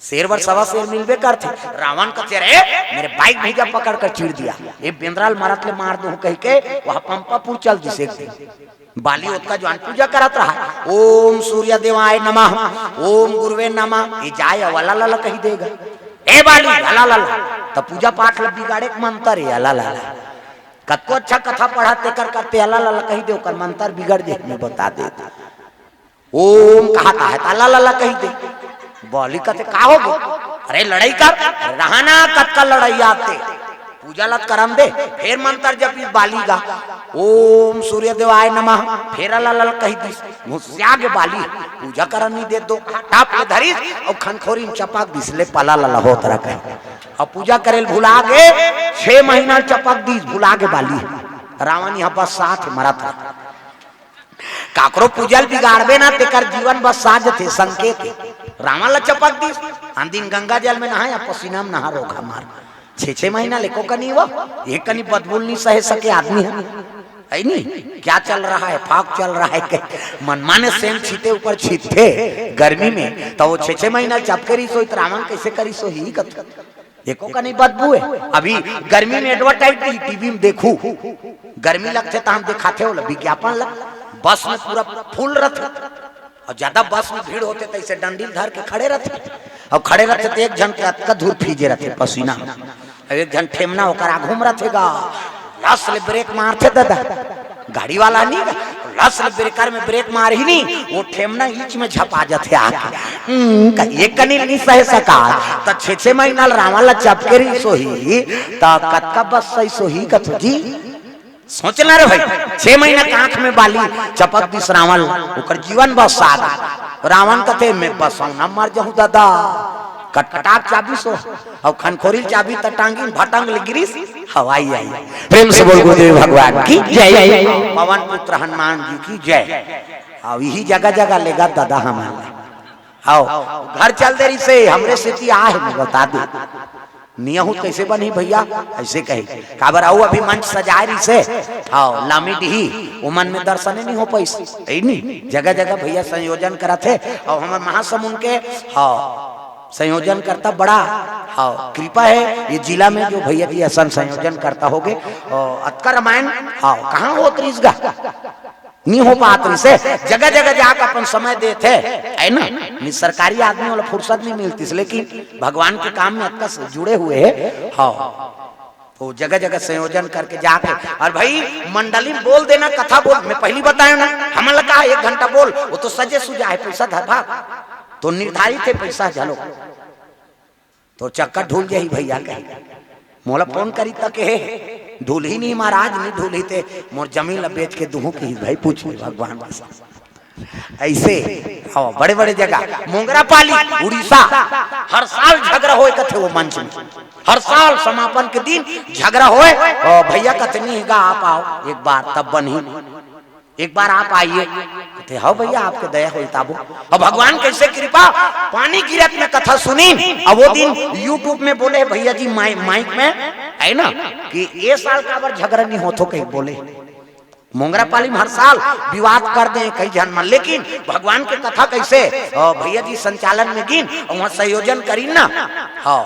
शेर वर सवा शेर मिलबे करते। रावण का चेहरे मेरे बाइक भैया पकड़ कर चीर दिया, ये बेंद्राल मारत ले मार दो कह के वह पंपापुर चल दिसे बाली उसका ज्ञान पूजा करत रहा, ओम सूर्य देवाय नमः ओम गुरुवे नमः, ये जाए वाला लाला कही देगा ए बाली लाला लाला, तो पूजा पाठ लब बिगाड़े मंत्र है अला लाला, कतो अच्छा कथा पढ़ाते कर करते अला लाला कही दे कर मंत्र बिगड़ दे मैं बता देता, ओम कहा है अला लाला कही दे, बोली कहते का हो गए, अरे लड़ाई कर रहना कत का लड़ाई आते पूजा लत करम दे, फिर मंत्र जब इस बाली का ओम सूर्य देवाय नमः, फिर अल्लाह कही दी मुस्याग बाली पूजा करम नहीं दे दो टाप ले धरी और खनखोरी चपक दिसले पला लला होत रखे, और पूजा करेल भुला गए 6 महीना चपक दी भुला के बाली, रावण यहाँ पर साथ मरा था, काकरो पूजल बिगाड़बे ना तेकर जीवन बस साज थे संकेत, रावण ला चपक दी हम दिन गंगा जल में नहाया पसीना में नहा रोगा मार 6 महीना लेको कनी वो एक कनी बदबूल नहीं सह सके आदमी है नहीं, क्या चल रहा है फाक चल रहा है मनमाने सेम छीते ऊपर छीते गर्मी में, तो वो 6 महीना चपकरी सो रावण कैसे करी सो ही एको का नहीं बदबू है, अभी गर्मी में एडवर्टाइज टीवी में देखू गर्मी लगते तो हम दिखाते हो विज्ञापन लग बस में पूरा फुल रहते, और ज्यादा बस में भीड़ होते तो ऐसे डंडील धर के खड़े रहते, और खड़े रहते तो एक जन के धूल फीजे रहते पसीना, और एक जन ठेमना होकर घूम रहेगा लस ले ब्रेक मारते दादा गाड़ी वाला नहीं लस ले ब्रेकर में ब्रेक मार ही नहीं वो ठेमना ईच में झपा जाते आके एक कनी नहीं सह सका, तो 6 महीना रावण चपकेरी सोही तो कतका बस सही सोही कथो जी सोचना रे भाई 6 महीना के आंख में बाली चपक दिस रावण ओकर जीवन बस सादा, रावण कथे मैं बस न मर जाऊं दादा कटकटाक चाबी सो और खनखोरी चाबी तटांगी भटंग गिरीश हवाई आई, प्रेम से बोल गुरुदेव भगवान की जय, पवन पुत्र हनुमान जी की जय, और यही जगह जगह लेगा दादा हमारे, आओ घर चल देरी से हमरे स्थिति आ है बता दे नियहू कैसे बनी भैया ऐसे कहे काबर आओ अभी मंच सजा रही से आओ लामी डी उमन में दर्शन नहीं हो पैसे नहीं जगह जगह भैया संयोजन करा थे, और हमारे महासमुंद के हाँ संयोजन करता बड़ा हाँ कृपा है ये जिला में जो भैया जी असन संयोजन करता होगे, और अतका रामायण हाँ कहाँ हो त्रिसगा नहीं हो पाती से जगह जगह जाकर अपन समय देते है ना, सरकारी आदमी वाला फुर्सत नहीं मिलती, लेकिन भगवान के काम में अतका जुड़े हुए है हाँ, तो जगह जगह संयोजन करके जाके और भाई मंडली बोल देना कथा बोल, मैं पहली बताया ना हमारा कहा 1 घंटा बोल वो तो सजे सुजा है पैसा धर भाग तो निर्धारित है पैसा चलो तो चक्कर ढूल जाही भैया कहे मोला फोन करी तक है ढूल ही नहीं महाराज नहीं ढूल ही थे मोर जमीन ला बेच के दूह की भाई पूछ भगवान ऐसे हाँ बड़े बड़े जगह मोंगरा पाली उड़ीसा हर साल झगड़ा होए कथे वो मंच में, हर साल समापन के दिन झगड़ा होए और भैया कथे नहीं गा आप आओ एक बार तब बनी एक बार आप आइए, हाँ भैया आपके दया हो ताबो, और भगवान कैसे कृपा पानी गिरत में कथा सुनी, और वो दिन यूट्यूब में बोले भैया जी माइक में है ना कि ये साल का बार झगड़ा नहीं होतो कहीं बोले मोंगरा पाली में हर साल विवाद कर दे कई जन मन, लेकिन भगवान के कथा कैसे भैया जी संचालन में गिन और वहाँ संयोजन करी ना हाँ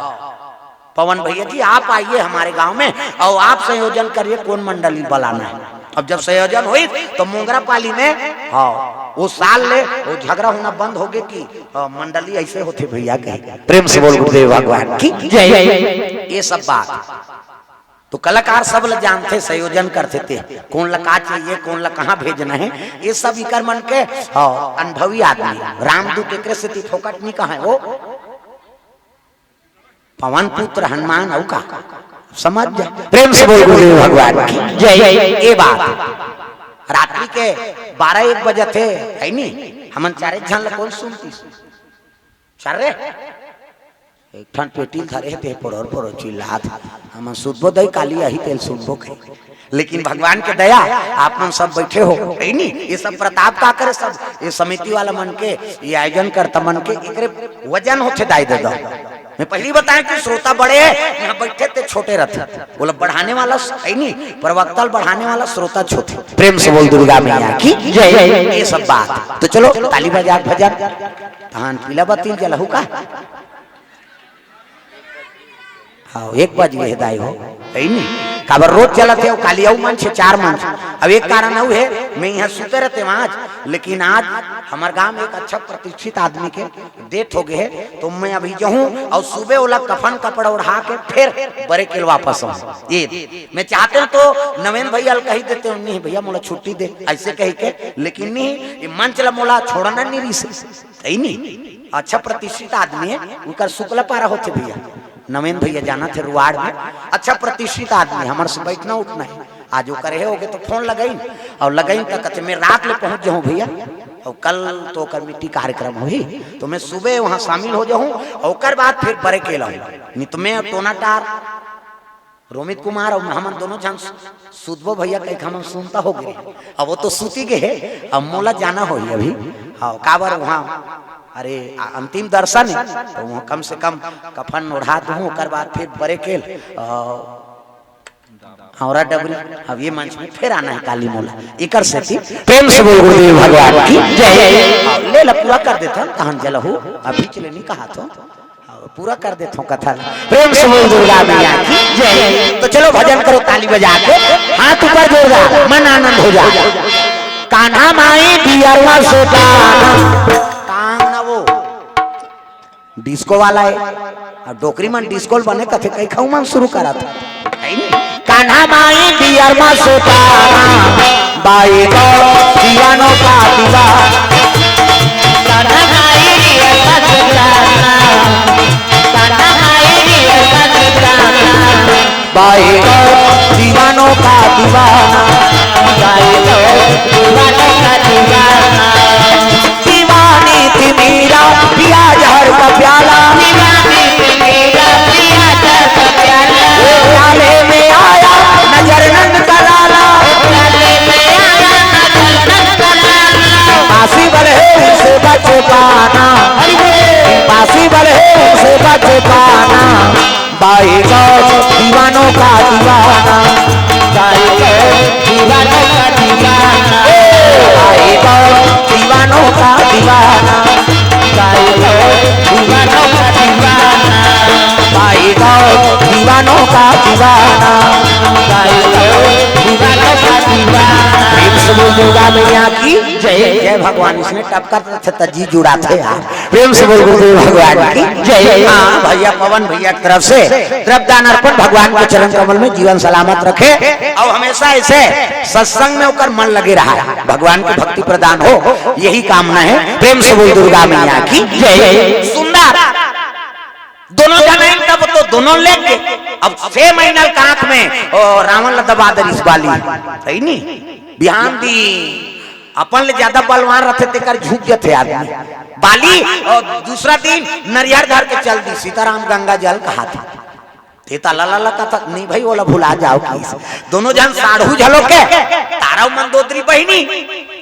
पवन भैया जी आप आइए हमारे गांव में और आप संयोजन करिए कौन मंडली बुलाना है, अब जब संयोजन हुई तो मोंगरा पाली में हाँ वो साल ले वो झगड़ा होना बंद हो गए कि मंडली ऐसे होते भैया कहे प्रेम से बोल गुरुदेव भगवान की जय, ये सब बात तो कलाकार सब लोग जानते संयोजन करते थे कौन लका चाहिए कौन ला कहाँ भेजना है, ये सब इकर मन के अनुभवी आदमी रामदूत एक से फोकट नहीं कहा है वो पवन पुत्र हनुमान औ का समझ जा, प्रेम से बोल गुरुदेव भगवान की जय। ये बात रात्रि के 12-1 बजे थे है नी, हमन चारे झन ला कौन सुनती चार रे एक ठन पेटी धरे थे पड़ोर चिल्लात हम सुनबो दई काली आही तेल सुनबो के, लेकिन भगवान के दया आप मन सब बैठे हो है नी। ये सब प्रताप का करे, सब ये समिति वाला मन के ये आयोजन करता मन के एकरे वजन होते दाई दे दो। मैं पहली बताया कि श्रोता बड़े यहाँ बैठे थे छोटे रहते, बोला बढ़ाने वाला है नी, प्रवक्ता बढ़ाने वाला श्रोता छोटे। प्रेम से बोल दुर्गा मैया की जय। ये सब बात तो चलो ताली बजा भजन तहान पीला बत्ती जलहू का हाँ 1 बजे दाई हो है नी, काबर रोज चलते हो कालिया मन से 4 मन। अब एक कारण है मैं यहाँ सुते रहते वहां, लेकिन आज हमारे गांव में एक अच्छा प्रतिष्ठित आदमी के डेथ हो गए है, तो मैं अभी जाऊँ और सुबह वाला कफन कपड़ा उड़ा के फिर बड़े के वापस आऊँ। ये मैं चाहते हूँ तो नवीन भैया कही देते हो, नहीं भैया मोला छुट्टी दे ऐसे कही के, लेकिन नहीं ये मन चला मोला छोड़ना नहीं रही नहीं। अच्छा प्रतिष्ठित आदमी है, उनका शुक्ला पारा होते भैया नवीन भैया जाना थे रुआड़ में, अच्छा प्रतिष्ठित आदमी हमारे से बैठना उठना है। आज वो करे होगे तो फोन लगाई और लगाई तक कहते मैं रात में पहुंच जाऊं भैया, और कल तो कर मिट्टी कार्यक्रम हुई तो मैं सुबह वहां शामिल हो जाऊं और बाद फिर बड़े के लाऊं। नहीं तो मैं टोना टार रोमित कुमार और हम दोनों जन सुधबो भैया कहीं हम सुनता हो गए, अब वो तो सूती के है, अब मोला जाना हो अभी हाँ काबर वहाँ अरे अंतिम दर्शन है तो वहाँ कम से कम कफन ओढ़ा दूँ कर बाद फिर बड़े केल हौरा डबरी। अब ये मंच में फिर आना है काली मोला इकर से प्रेम से बोल गुरुदेव भगवान की जय। ले ला पूरा कर देता कहां जलहू अभी चले नहीं कहा तो पूरा कर देता हूँ कथा। प्रेम से बोल दुर्गा मैया की जय। तो चलो भजन करो ताली बजा के हाथ ऊपर जोड़ा मन आनंद हो जाए। कान्हा माई दिया सोता ना वो डिस्को वाला है, अब डोकरी मन डिस्को बने कथे कई खाऊ मन शुरू करा था। कान्हा माई दियर मा सोता बाई को दीवानो का दीवा, कान्हा माई दियर मा सोता कान्हा माई दियर मा सोता बाई को दीवानो का दीवाना, बाई को दीवानो का दीवाना। दीवानी थी मीरा पिया जहर का प्याला, दीवानी थी मीरा पिया जहर का प्याला, प्याले में आया नजर नंद का लाला, प्याले में आया नजर नंद का लाला। पासी बल है उसे बच पाना, पासी बल है उसे बच पाना, बाई को दीवानों का दीवाना, बाई को दीवानों का दीवाना, बाई को दीवानों का दीवाना, बाई को दीवानों का दीवाना, बाई को दीवानों का दीवाना, बाई को दीवानों का दीवाना। प्रेम से बोल दुर्गा मैया की जय। जय भगवान इसने टपका था जी जुड़ा थे यार। प्रेम से बोल गुरुदेव भगवान की जय। हाँ भैया पवन भैया की तरफ से द्रव्यदान अर्पण भगवान के चरण कमल में जीवन सलामत रखे और हमेशा ऐसे सत्संग में होकर मन लगे रहा है, भगवान की भक्ति प्रदान हो यही कामना है। प्रेम से बोल दुर्गा मैया की जय। सुंदर दोनों जाने तब तो दोनों लेके अब 6 महीना कांख में और रावण ल दबा दे इस बाली है नी बिहान दी अपन ले ज्यादा बलवान रहते तेकर झुक जाते आदमी बाली, और दूसरा दिन नरियर धर के चल दी सीताराम गंगा जल कहा था तेता ला का था नहीं भाई बोला भुला जाओ की। दोनों जन साढ़ू झलो के तारा मंदोदरी बहिनी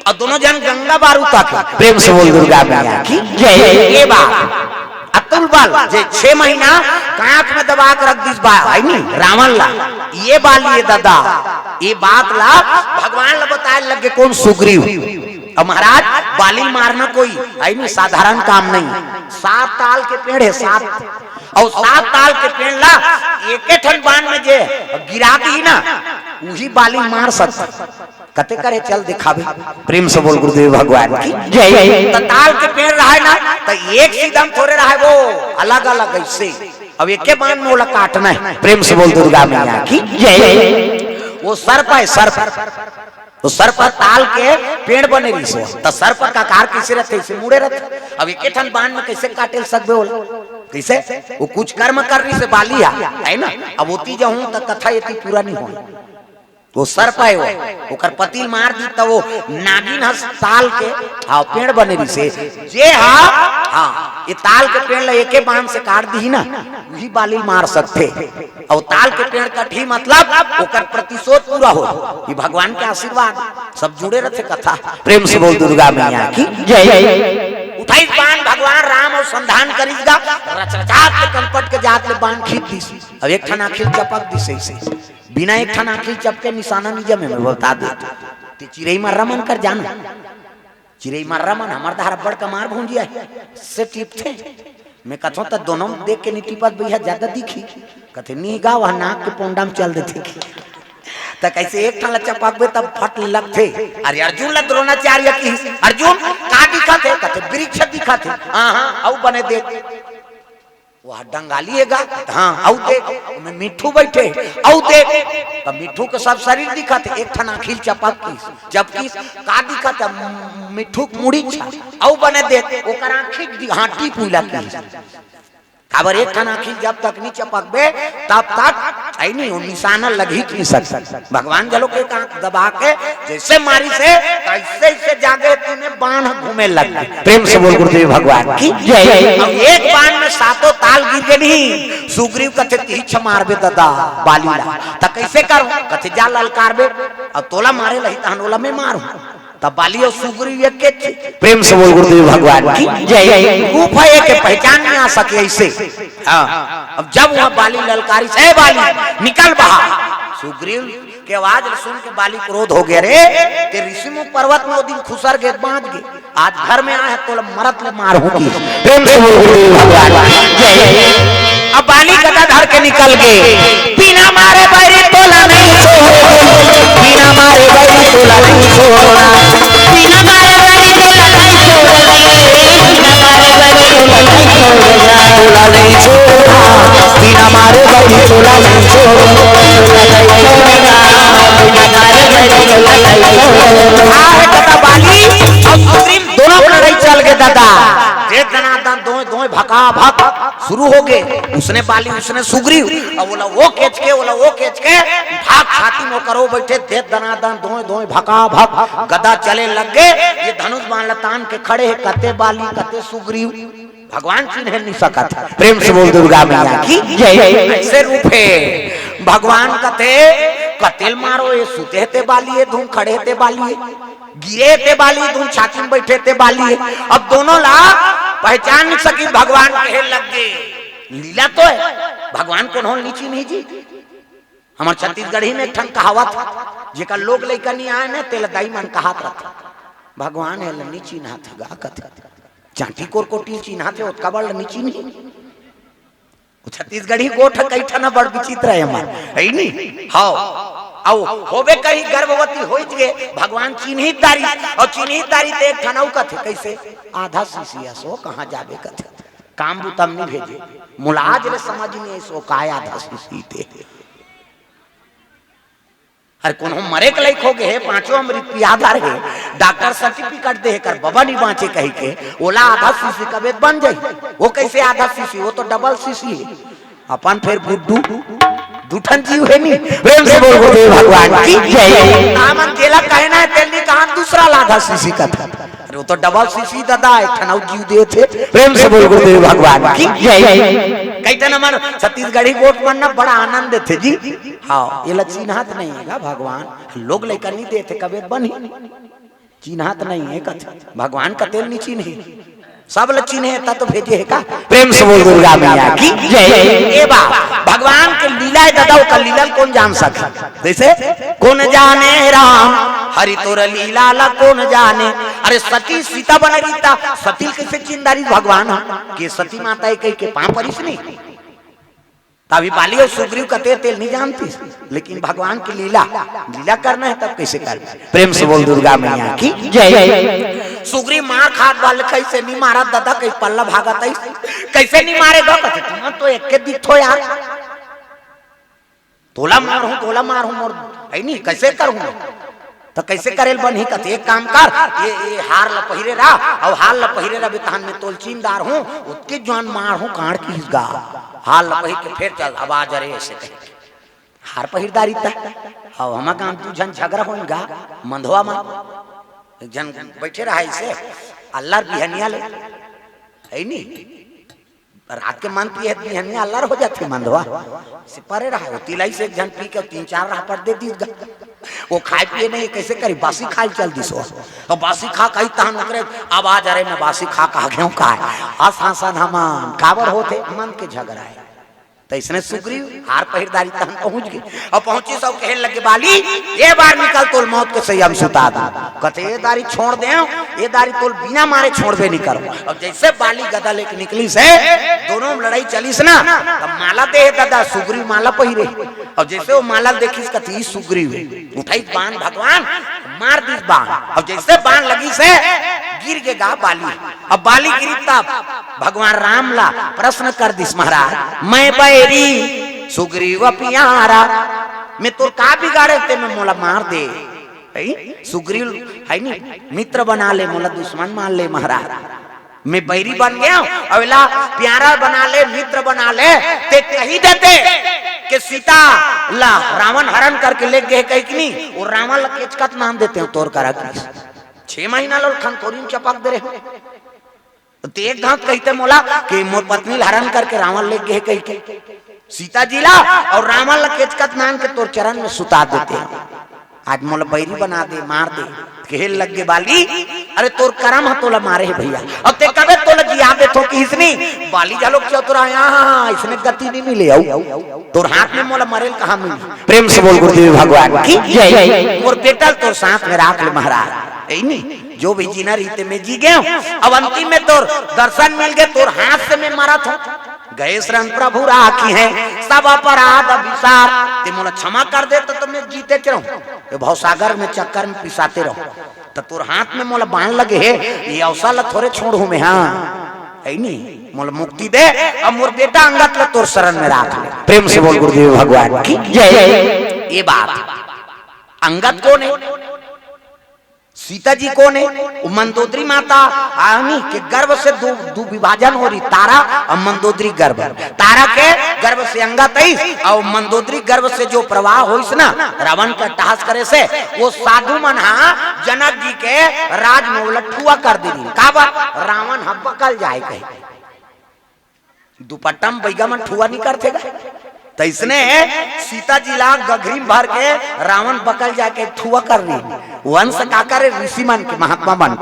और दोनों जन गंगा बारू तक। प्रेम से बोल दुर्गा मैया की जय। ये बात अतुल बल जे 6 महीना कांख में दबा कर रख दिस भाई नी रावण ला ये बाली दादा ये बात ला भगवान ला बताए लगे कौन सुग्रीव। अब महाराज बाली मारना कोई है नहीं साधारण काम नहीं, 7 ताल के पेड़ है 7 और 7 ताल के पेड़ ला एक ठन बाण में जे गिरा दी ना वही बाली मार सकता कते करे चल दिखावे। प्रेम से बोल गुरुदेव भगवान की जय। ताल के पेड़ रहा ना तो एक सीधम थोड़े रहा वो अलग अलग ऐसे अब एक के बाण में ओला काटना है। प्रेम से बोल दुर्गा मैया की जय। वो सर्प है सर्प तो सर पर ताल के पेड़ बने रही से तो सर पर का कार कैसे रहते इसे मुड़े रहते। अब एक ठन बांध में कैसे काटे सकबे बोल कैसे वो कुछ कर्म कर रही से बाली है ना। अब होती जाऊं तो कथा ये पूरा नहीं हो वो सर पाए वो ओकर पतिल मार दी तो वो नागिन हस ताल के हाँ पेड़ बने रही से जे हाँ ये ताल के पेड़ ला एके बांध से काट दी ना वही बाली मार सकते। और ताल के पेड़ कठी मतलब ओकर प्रतिशोध पूरा हो ये भगवान के आशीर्वाद सब जुड़े रहते कथा। प्रेम से बोल दुर्गा मैया की जय। उठाई बाण भगवान राम और संधान करीगा रचरचात के कनपट के जात ले बाण खींच दी। अब एक ठन आखिर चपक दी से बिना एक ठन आखिर चपके निशाना निजे में बता दे ते चिरई मार मन कर जाना चिरई मार मन हमार धारा बड़ कमार भूंजिया से टिप थे मैं कथो तो दोनों देख के नीटिपत भैया ज्यादा दिखी कथे नी गाँव नाक के पोंडा में चल देते तो कैसे एक ठन चपकबे तब फट लगते। अरे अर्जुन ला द्रोणाचार्य की अर्जुन का दिखा थे कथे वृक्ष दिखा थे हाँ औ बने देख वह डंगालिएगा हाँ औ देख में मिठू बैठे औ देख तब मिठू के सब शरीर दिखा थे एक ठन आखिल चपक की जबकि का दिखा था मिठू मुड़ी औ बने देख ओकर आँखी हाथी पुला की खबर एक ठन आखिर जब तक नहीं चपकबे तब तक आई नहीं वो निशाना लग ही नहीं सकता। भगवान जलो के आंख दबा के जैसे मारी से कैसे से जागे तूने बाण घूमे लग गए। प्रेम से बोल गुरुदेव भगवान की जय। अब एक बाण में सातों ताल गिर गए नहीं सुग्रीव कथे तीछ मारबे दादा बालीला त कैसे करूं कथे जा ललकारबे अब तोला मारे लही तहनोला में मारू तब बाली और सुग्रीव एक के प्रेम से बोल गुरुदेव भगवान की जय। रूप है के पहचान नहीं आ सके ऐसे हाँ। अब जब वह बाली ललकारी से बाली निकल बाहर सुग्रीव के आवाज सुन के बाली क्रोध हो गया रे ते ऋषिमुख पर्वत में वो दिन खुसर गए बांध गए आज घर में आए तो मरत ले मार होगी। प्रेम से बोल गुरुदेव भगवान जय। अब बाली गदा धर के निकल गए बिना मारे बैरी तोला नहीं छोड़ो बिना मारे बैरी तोला नहीं छोड़ना बिना मारे बैरी तोला नहीं छोड़ना बिना मारे बैरी तोला नहीं छोड़ना बिना मारे बैरी तोला नहीं छोड़ना बिना मारे बैरी तोला नहीं छोड़ना। कथा बाली और सुग्रीव दोनों लड़ाई चल गए दादा जे धनाधन दो भका भक शुरू हो गए उसने बाली उसने सुग्रीव अब बोला वो केच के भाग छाती में करो बैठे दे धनाधन दो भका भक गदा चले लग गए ये धनुष बाण लतान के खड़े है कते बाली कते सुग्रीव भगवान चिन्ह नहीं सका था। प्रेम से बोल दुर्गा मैया की जय। ऐसे रूप है भगवान कते कतेल मारो ये सुते ते बाली धूम खड़े ते बाली गिरे ते बाली धूम छाती में बैठे ते बाली अब दोनों ला पहचान नहीं सकी भगवान कहे लग गए लीला तो है भगवान को नोल नीची नहीं जी। हमारे छत्तीसगढ़ी में एक ठन कहावत जेका लोग लेकर नहीं आए ना तेल दाई मन कहात रहता भगवान है नीची ना थे गा कथे चांटी कोटी चिन्हा थे उसका बड़ नीची नहीं छत्तीसगढ़ी गोठ कई ठना बड़ विचित्र है हमार है नहीं हाँ आओ होबे कहीं गर्भवती हो गए भगवान चिन्हित दारी और चिन्हित दारी ते एक ठनाऊ कथे कैसे आधा सीसिया सो कहां जाबे कथे काम बुतम नहीं भेजे मुलाज ले समझ नहीं सो काय आधा सीसी थे अरे कौन मरे के लायक हो गए पांचों अमृत पियादा रहे डॉक्टर सर्टिफिकेट दे कर बाबा नहीं बांचे कही के ओला आधा सीसी का वेद बन जाए वो कैसे आधा सीसी वो तो डबल सीसी है अपन फिर गुड्डू दूठन जीव है नहीं। प्रेम से बोल गुरुदेव भगवान की जय। आमन केला कहना है तेलनी कहा दूसरा आधा सीसी का था अरे वो तो डबल सीसी दादा एक ठनाऊ जीव दे थे। प्रेम से बोल गुरुदेव भगवान की जय। कई ठन मन छत्तीसगढ़ी गोट बनना बड़ा आनंद थे जी हाँ ये ला चिन्हात नहीं है भगवान लोग लेकर नहीं देते कबे बनी चिन्हात नहीं है कथे भगवान का तेल नीची नहीं सब लच्छी ने तो भेजे है का। प्रेम से बोल दुर्गा मैया की जय। भगवान के लीला दादा का लीला कौन जान सके जैसे कौन जाने राम हरि तोर लीला ला कौन जाने अरे सती सीता बन रीता सती कैसे चिंदारी भगवान के सती माता कही के पां परिस नहीं तभी बाली और सुग्रीव का तेल नहीं जानती लेकिन भगवान की लीला करना है तब कैसे कर। प्रेम से बोल दुर्गा मैया की जय। सुग्रीव मार खात वाले कैसे नहीं मारा दादा कहीं पल्ला भागत कैसे नहीं मारेगा तुम तो एक के दिखो यार तोला मारू मोर है नहीं कैसे करूं तो कैसे करेल बन ही कथे एक काम कर ये हार ल पहिरे रहा और हार ल पहिरे रहा बितान में तोलचीनदार हूँ उसके जवान मार हूँ कांड की गा हार ल पहिर के फिर चल आवाज अरे ऐसे हार पहिरदारी था और हम काम तू झन झगड़ा हो गा मंधवा में जन बैठे रहा इसे अल्लाह बिहनिया ले है नी रात के मन पिए बिहनिया अल्लाह हो जाती मंधवा से परे रहा वो तिलाई से एक जन पी के 3-4 राह पर दे दी वो खाए पिए नहीं कैसे करी बासी खाई चल दी सो और बासी खा कही तहन ओकरे आवाज अरे मैं बासी खा कहा क्यों का हंस हंसन हमान काबर होते मन के झगड़ा है तो इसने सुग्रीव हार पहिरदारी तहन पहुंच गई और पहुंची सब कहने लगे बाली ये बार निकल तोल मौत के सही हम सुता दा कहते ये दारी छोड़ दे ये दारी तोल बिना मारे छोड़ बे नहीं करो और जैसे बाली गदा लेके निकली से दोनों लड़ाई चलीस ना तब माला दे दादा सुग्रीव माला पहिरे और जैसे वो माला देखी कथी सुग्रीव उठाई बाण भगवान मार दी बाण और जैसे बाण लगी से गिर गया बाली अब बाली गिरी तब भगवान राम ला प्रश्न कर दिस महाराज मैं बैरी सुग्रीव प्यारा मैं तो का बिगाड़े ते मैं मोला मार दे सुग्रीव है नी मित्र बना ले मोला दुश्मन मान ले महाराज मैं बैरी बन गया अवेला प्यारा बना ले मित्र बना ले ते कही देते कि सीता ला रावण हरण करके ले गए कहीं कि नहीं वो रावण ला केचकत नाम देते हैं तोर करा 6 महीना लोग खनखोरी में चपक दे रहे तो एक घात कहते मोला कि मोर पत्नी हरण करके रावण ले गए कहीं के सीता जी ला और रावण ला केचकत नाम के तोर चरण में सुता देते हैं आज मोला बैरी बना दे मार दे खेल लग गए बाली अरे तोर करम तोला मारे है भैया अब ते कबे तोला जिया दे तो किसनी बाली जालो चतुराया इसने गति नहीं मिले तोर हाथ में मोला मरेल कहां मिली प्रेम से बोल गुरुदेव भगवान की जय मोर बेटा तोर साथ में राख ले महाराज ऐ नहीं जो भी जीना रीते में जी गए अब अंतिम में तोर दर्शन मिल गए तोर हाथ से मैं मारा था गए शरण प्रभु राखी है सब अपराध अभिसार ते मोला क्षमा कर दे तो मैं जीते रहूं ये भवसागर में चक्कर में पिसाते रहूं तो तोर हाथ में मोला बाण लगे है ये अवसर ला थोड़े छोड़ू मैं हाँ है नहीं मोला मुक्ति दे अब मोर बेटा अंगत ला तोर शरण में राख ले प्रेम से बोल गुरुदेव भगवान की जय ये बात अंगत कौन है सीता जी कौन है मंदोदरी माता आनी के गर्भ से दो विभाजन हो रही तारा और मंदोदरी गर्भ तारा के गर्भ से अंगत और मंदोदरी गर्भ से जो प्रवाह हो ना रावण का टहास करे से वो साधु मन जनक जी के राज में उलटुआ कर दी का रावण हम बकल जाए कहीं दुपट्टम बैगा में ठुआ नहीं करते तो इसने सीता जी ला गघरी भर के रावण बकल जाके ठुआ कर रही वंश का करे ऋषि मन के महात्मा बन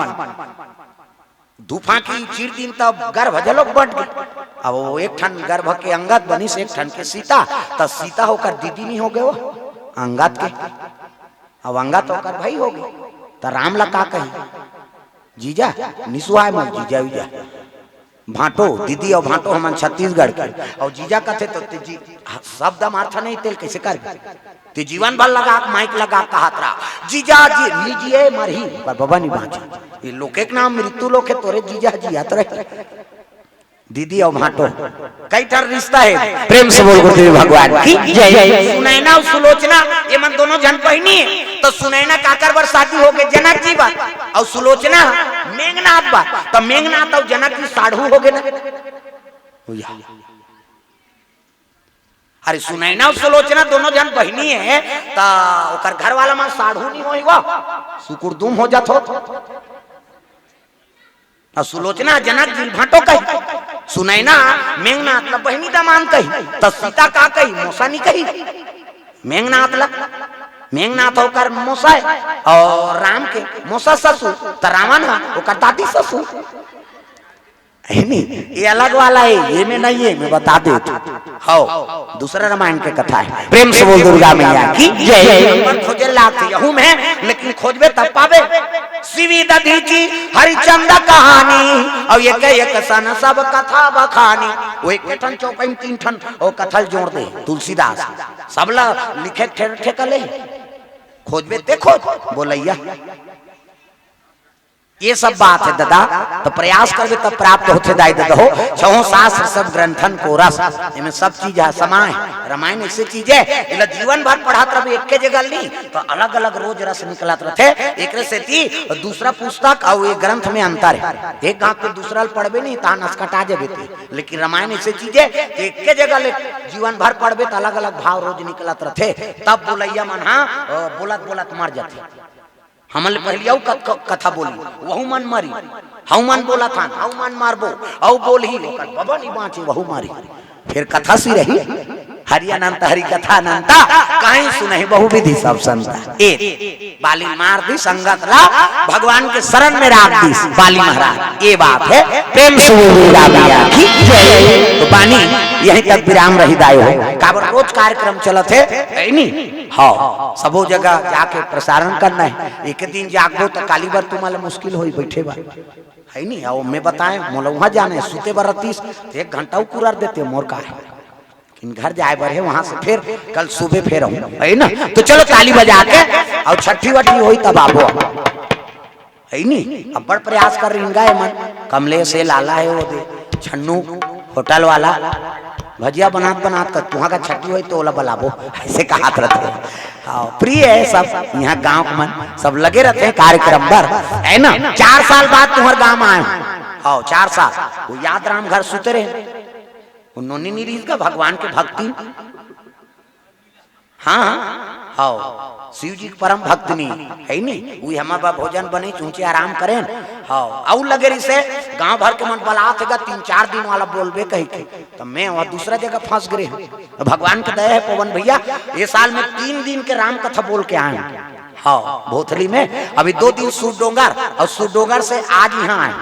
धूफा की चीर दिन तब गर्भ जलोक बढ़ गई अब वो एक ठन गर्भ के अंगत बनी से एक ठन के सीता तब सीता होकर दीदी नहीं हो गए वो अंगत के अब अंगत होकर भाई हो गए तो राम ला का कही जीजा निसुआ मत जीजा विजा भाटो दीदी और भाटो हम छत्तीसगढ़ के और जीजा कहते तो जी शब्द मार्था नहीं तेल कैसे कर ते जीवन भर लगा माइक लगा कहा रहा जीजा जी लीजिए मरही पर बाबा नहीं बाँचे ये लोके के नाम मृत्यु लोक है तोरे जीजा जी आत रहे दीदी और भाटो कई तरह रिश्ता है प्रेम से बोल गुरुदेव भगवान की जय सुनैना और सुलोचना ये मन दोनों जन पहनी है तो सुनैना काकर बर शादी हो गए जनक जी बात और सुलोचना मेघनाथ बात तो मेघनाथ और जनक जी साढ़ू हो गए ना अरे सुनैना और सुलोचना दोनों जन बहनी है तो ओकर घर वाला मां साढ़ू नहीं होएगा सुकुरदुम हो जात हो और सुलोचना जनक जी भाटो कही सुनैना मेघनाथ ला बहनी दामान कही तो सीता का कही मौसा नहीं कही मेघनाथ होकर मौसा और राम के मौसा ससुर तो रावण होकर दादी ससुर ये अलग वाला है ये में नहीं है मैं बता दे हाँ दूसरा रामायण के कथा है प्रेम से बोल दुर्गा मैया की जय खोजे लाते यहू में लेकिन खोजबे तब पावे शिवी दधीची हरिचंद कहानी और एक सन सब कथा बखानी वो एक ठन चौपाई 3 ठन और कथल जोड़ दे तुलसीदास सबला लिखे ठेकले खोजबे देखो बोलैया ये सब बात है दादा। तो प्रयास करबे तब प्राप्त होते दाई दादा हो। छहो शास्त्र सब ग्रंथन को रस इनमें सब चीज है समाय। रामायण ऐसी चीज है इला जीवन भर पढ़ात रहे एक के जगह नहीं तो अलग अलग रोज रस निकलत रहते। एक से थी दूसरा पुस्तक और एक ग्रंथ में अंतर है। एक गांव के दूसरा पढ़बे नहीं ता नसकटा जाबे थे। लेकिन रामायण ऐसी चीज है एक के जगह जीवन भर पढ़बे तो अलग अलग भाव रोज निकलत रहते। तब बोलैया मन हाँ बोलत बोलत मर जाते। हमल पहले कथा बोली वहु मन मरी हऊ मन बोला था हऊ मन मारबो औ बोल ही बाबा नहीं बाँचे वहु मारी। फिर कथा सी रही हरि अनंत हरि कथा अनंता कहीं सुनहि बहु विधि सब संता। एक बाली मार दी संगत ला भगवान के शरण में राख दी बाली महाराज। ये बात है प्रेम से तो बानी यहीं तक विराम रही दायो है। काबर रोज कार्यक्रम चलत है नहीं हाँ सबो जगह जाके प्रसारण करना है। एक दिन जागो तो काली बार तुम्हारे मुश्किल हो बैठे बा है नहीं आओ मैं बताए मोला वहां जाने सुते बर 30 1 घंटा कुरार देते मोर का है इन घर जाए बर है वहां से फिर कल सुबह फिर है ना। तो चलो ताली बजा के और छठी वठी हुई तब आबो है नहीं। अब बड़ प्रयास कर रही गाय मन कमले से लाला है वो दे छन्नू होटल वाला भजिया बनात बनात कर तुहा का छठी हुई तो ओला बलाबो ऐसे कहा रहते। हाँ प्रिय है सब यहाँ गांव मन सब लगे रहते हैं कार्यक्रम पर है ना। 4 साल बाद तुम्हारे गांव आए हाँ 4 साल वो याद राम घर सुते रहे उन्होंने नहीं का भगवान के भक्ति हाँ हाँ शिव जी के परम भक्त नहीं है नहीं वही हमारा भोजन बने चूंचे आराम करें हाँ आउ लगे रही से गांव भर के मन बलात है 3-4 दिन वाला बोलबे कही के तो मैं वहाँ दूसरा जगह फंस गए। तो भगवान के दया है पवन भैया ये साल में 3 दिन के राम कथा बोल के आए हाँ भोथली में। अभी 2 दिन सूरडोंगर और सूरडोंगर से आज यहाँ आए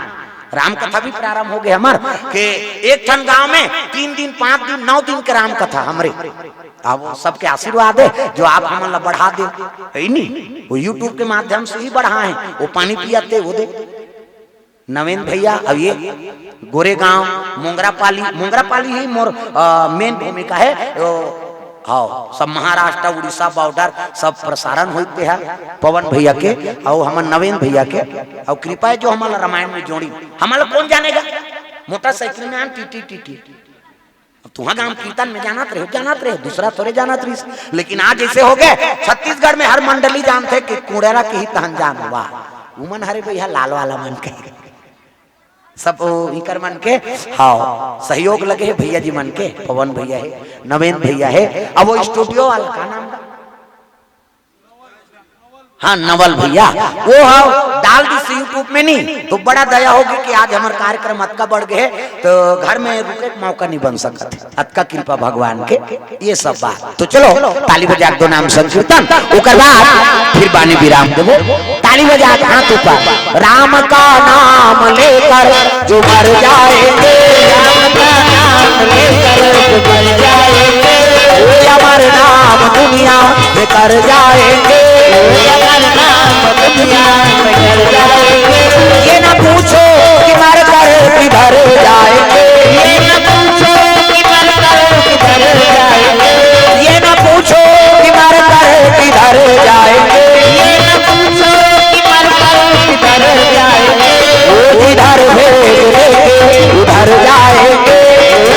राम कथा भी प्रारंभ हो गया हमार के एक ठन गांव में 3 दिन 5 दिन 9 दिन के राम कथा हमरे। अब सबके आशीर्वाद है जो आप हमारा बढ़ा दे है नहीं वो यूट्यूब के माध्यम से ही बढ़ाए वो पानी पियाते वो दे नवीन भैया। अब ये गोरेगांव मोंगरापाली ही मोर मेन भूमिका है हाँ सब महाराष्ट्र उड़ीसा बॉर्डर सब प्रसारण होते हैं पवन भैया के और हमारे नवीन भैया के और कृपा है जो हमारा रामायण में जोड़ी हमारा कौन जानेगा मोटरसाइकिल में टी तुहा गांव कीर्तन में जानत रहे दूसरा थोड़े जानत रही। लेकिन आज ऐसे हो गए छत्तीसगढ़ में हर मंडली जानते कि कुड़ेरा के ही तहन जान हुआ उमन हरे भैया लाल वाला मन के सब इकर मन के हाँ सहयोग लगे है भैया जी मन के पवन भैया है नवीन भैया है। अब वो स्टूडियो वाला का नाम हाँ नवल भैया वो हाँ डाल दी से यूट्यूब में नहीं तो बड़ा दया होगी कि आज हमारे कार्यक्रम अतका बढ़ गए तो घर में रुके मौका नहीं बन सकते अतका कृपा भगवान के ये सब बात। तो चलो ताली बजा दो नाम संकीर्तन उकर बाद फिर बानी विराम देवो ताली बजा हाथ ऊपर। राम का नाम लेकर जो मर जाएंगे राम का नाम लेकर जो मर जाएंगे अमर नाम दुनिया में कर जाएंगे ये न पूछो कि मर कर किधर जाएंगे ये न पूछो कि मर कर किधर जाएंगे ये न पूछो कि मर कर किधर जाएंगे ये न पूछो कि मर कर किधर जाएंगे वो जिधर भेज देंगे उधर जाएंगे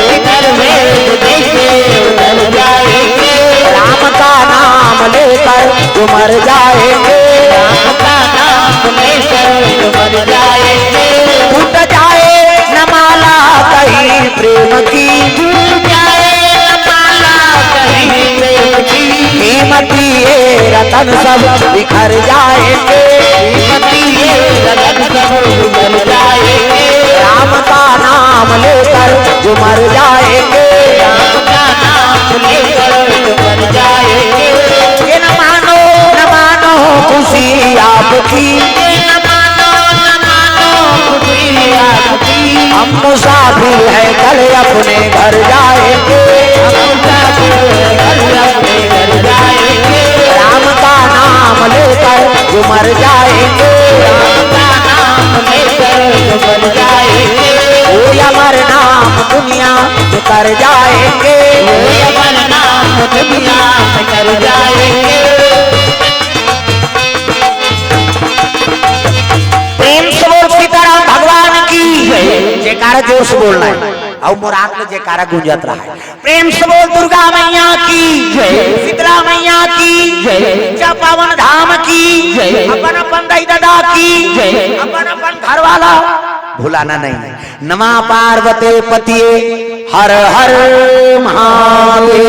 जिधर भेज देंगे उधर जाएंगे। राम का नाम लेकर जो मर जाएंगे राम का नाम लेकर जो मर जाएंगे। टूट जाए न माला कहीं प्रेम की टूट जाए न माला कहीं प्रेम की कीमती ये रतन सब बिखर जाएंगे कीमती ये रतन सब बिखर जाएंगे। राम का नाम लेकर जो मर जाएंगे राम का नाम लेकर जो मर जाएंगे। ये न मानो खुशी आपकी न मानो खुशी आपकी हम मुसाफिर है कल अपने घर जाएंगे हम मुसाफिर है कल अपने घर जाएंगे। राम का नाम लेकर जो मर जाएंगे राम का नाम लेकर जो मर जाएंगे। वो अमर नाम दुनिया में कर जाएंगे वो अमर नाम दुनिया में कर जाएंगे। प्रेम से जोर से बोलना है और मुराद में जयकारा गूंजत रहा है। प्रेम से बोल दुर्गा मैया की जय, शीतला मैया की जय, पावन धाम की जय, अपन अपन दाई दादा की जय, अपन अपन घर वाला भुलाना नहीं। नमा पार्वती पतिये हर हर महादेव।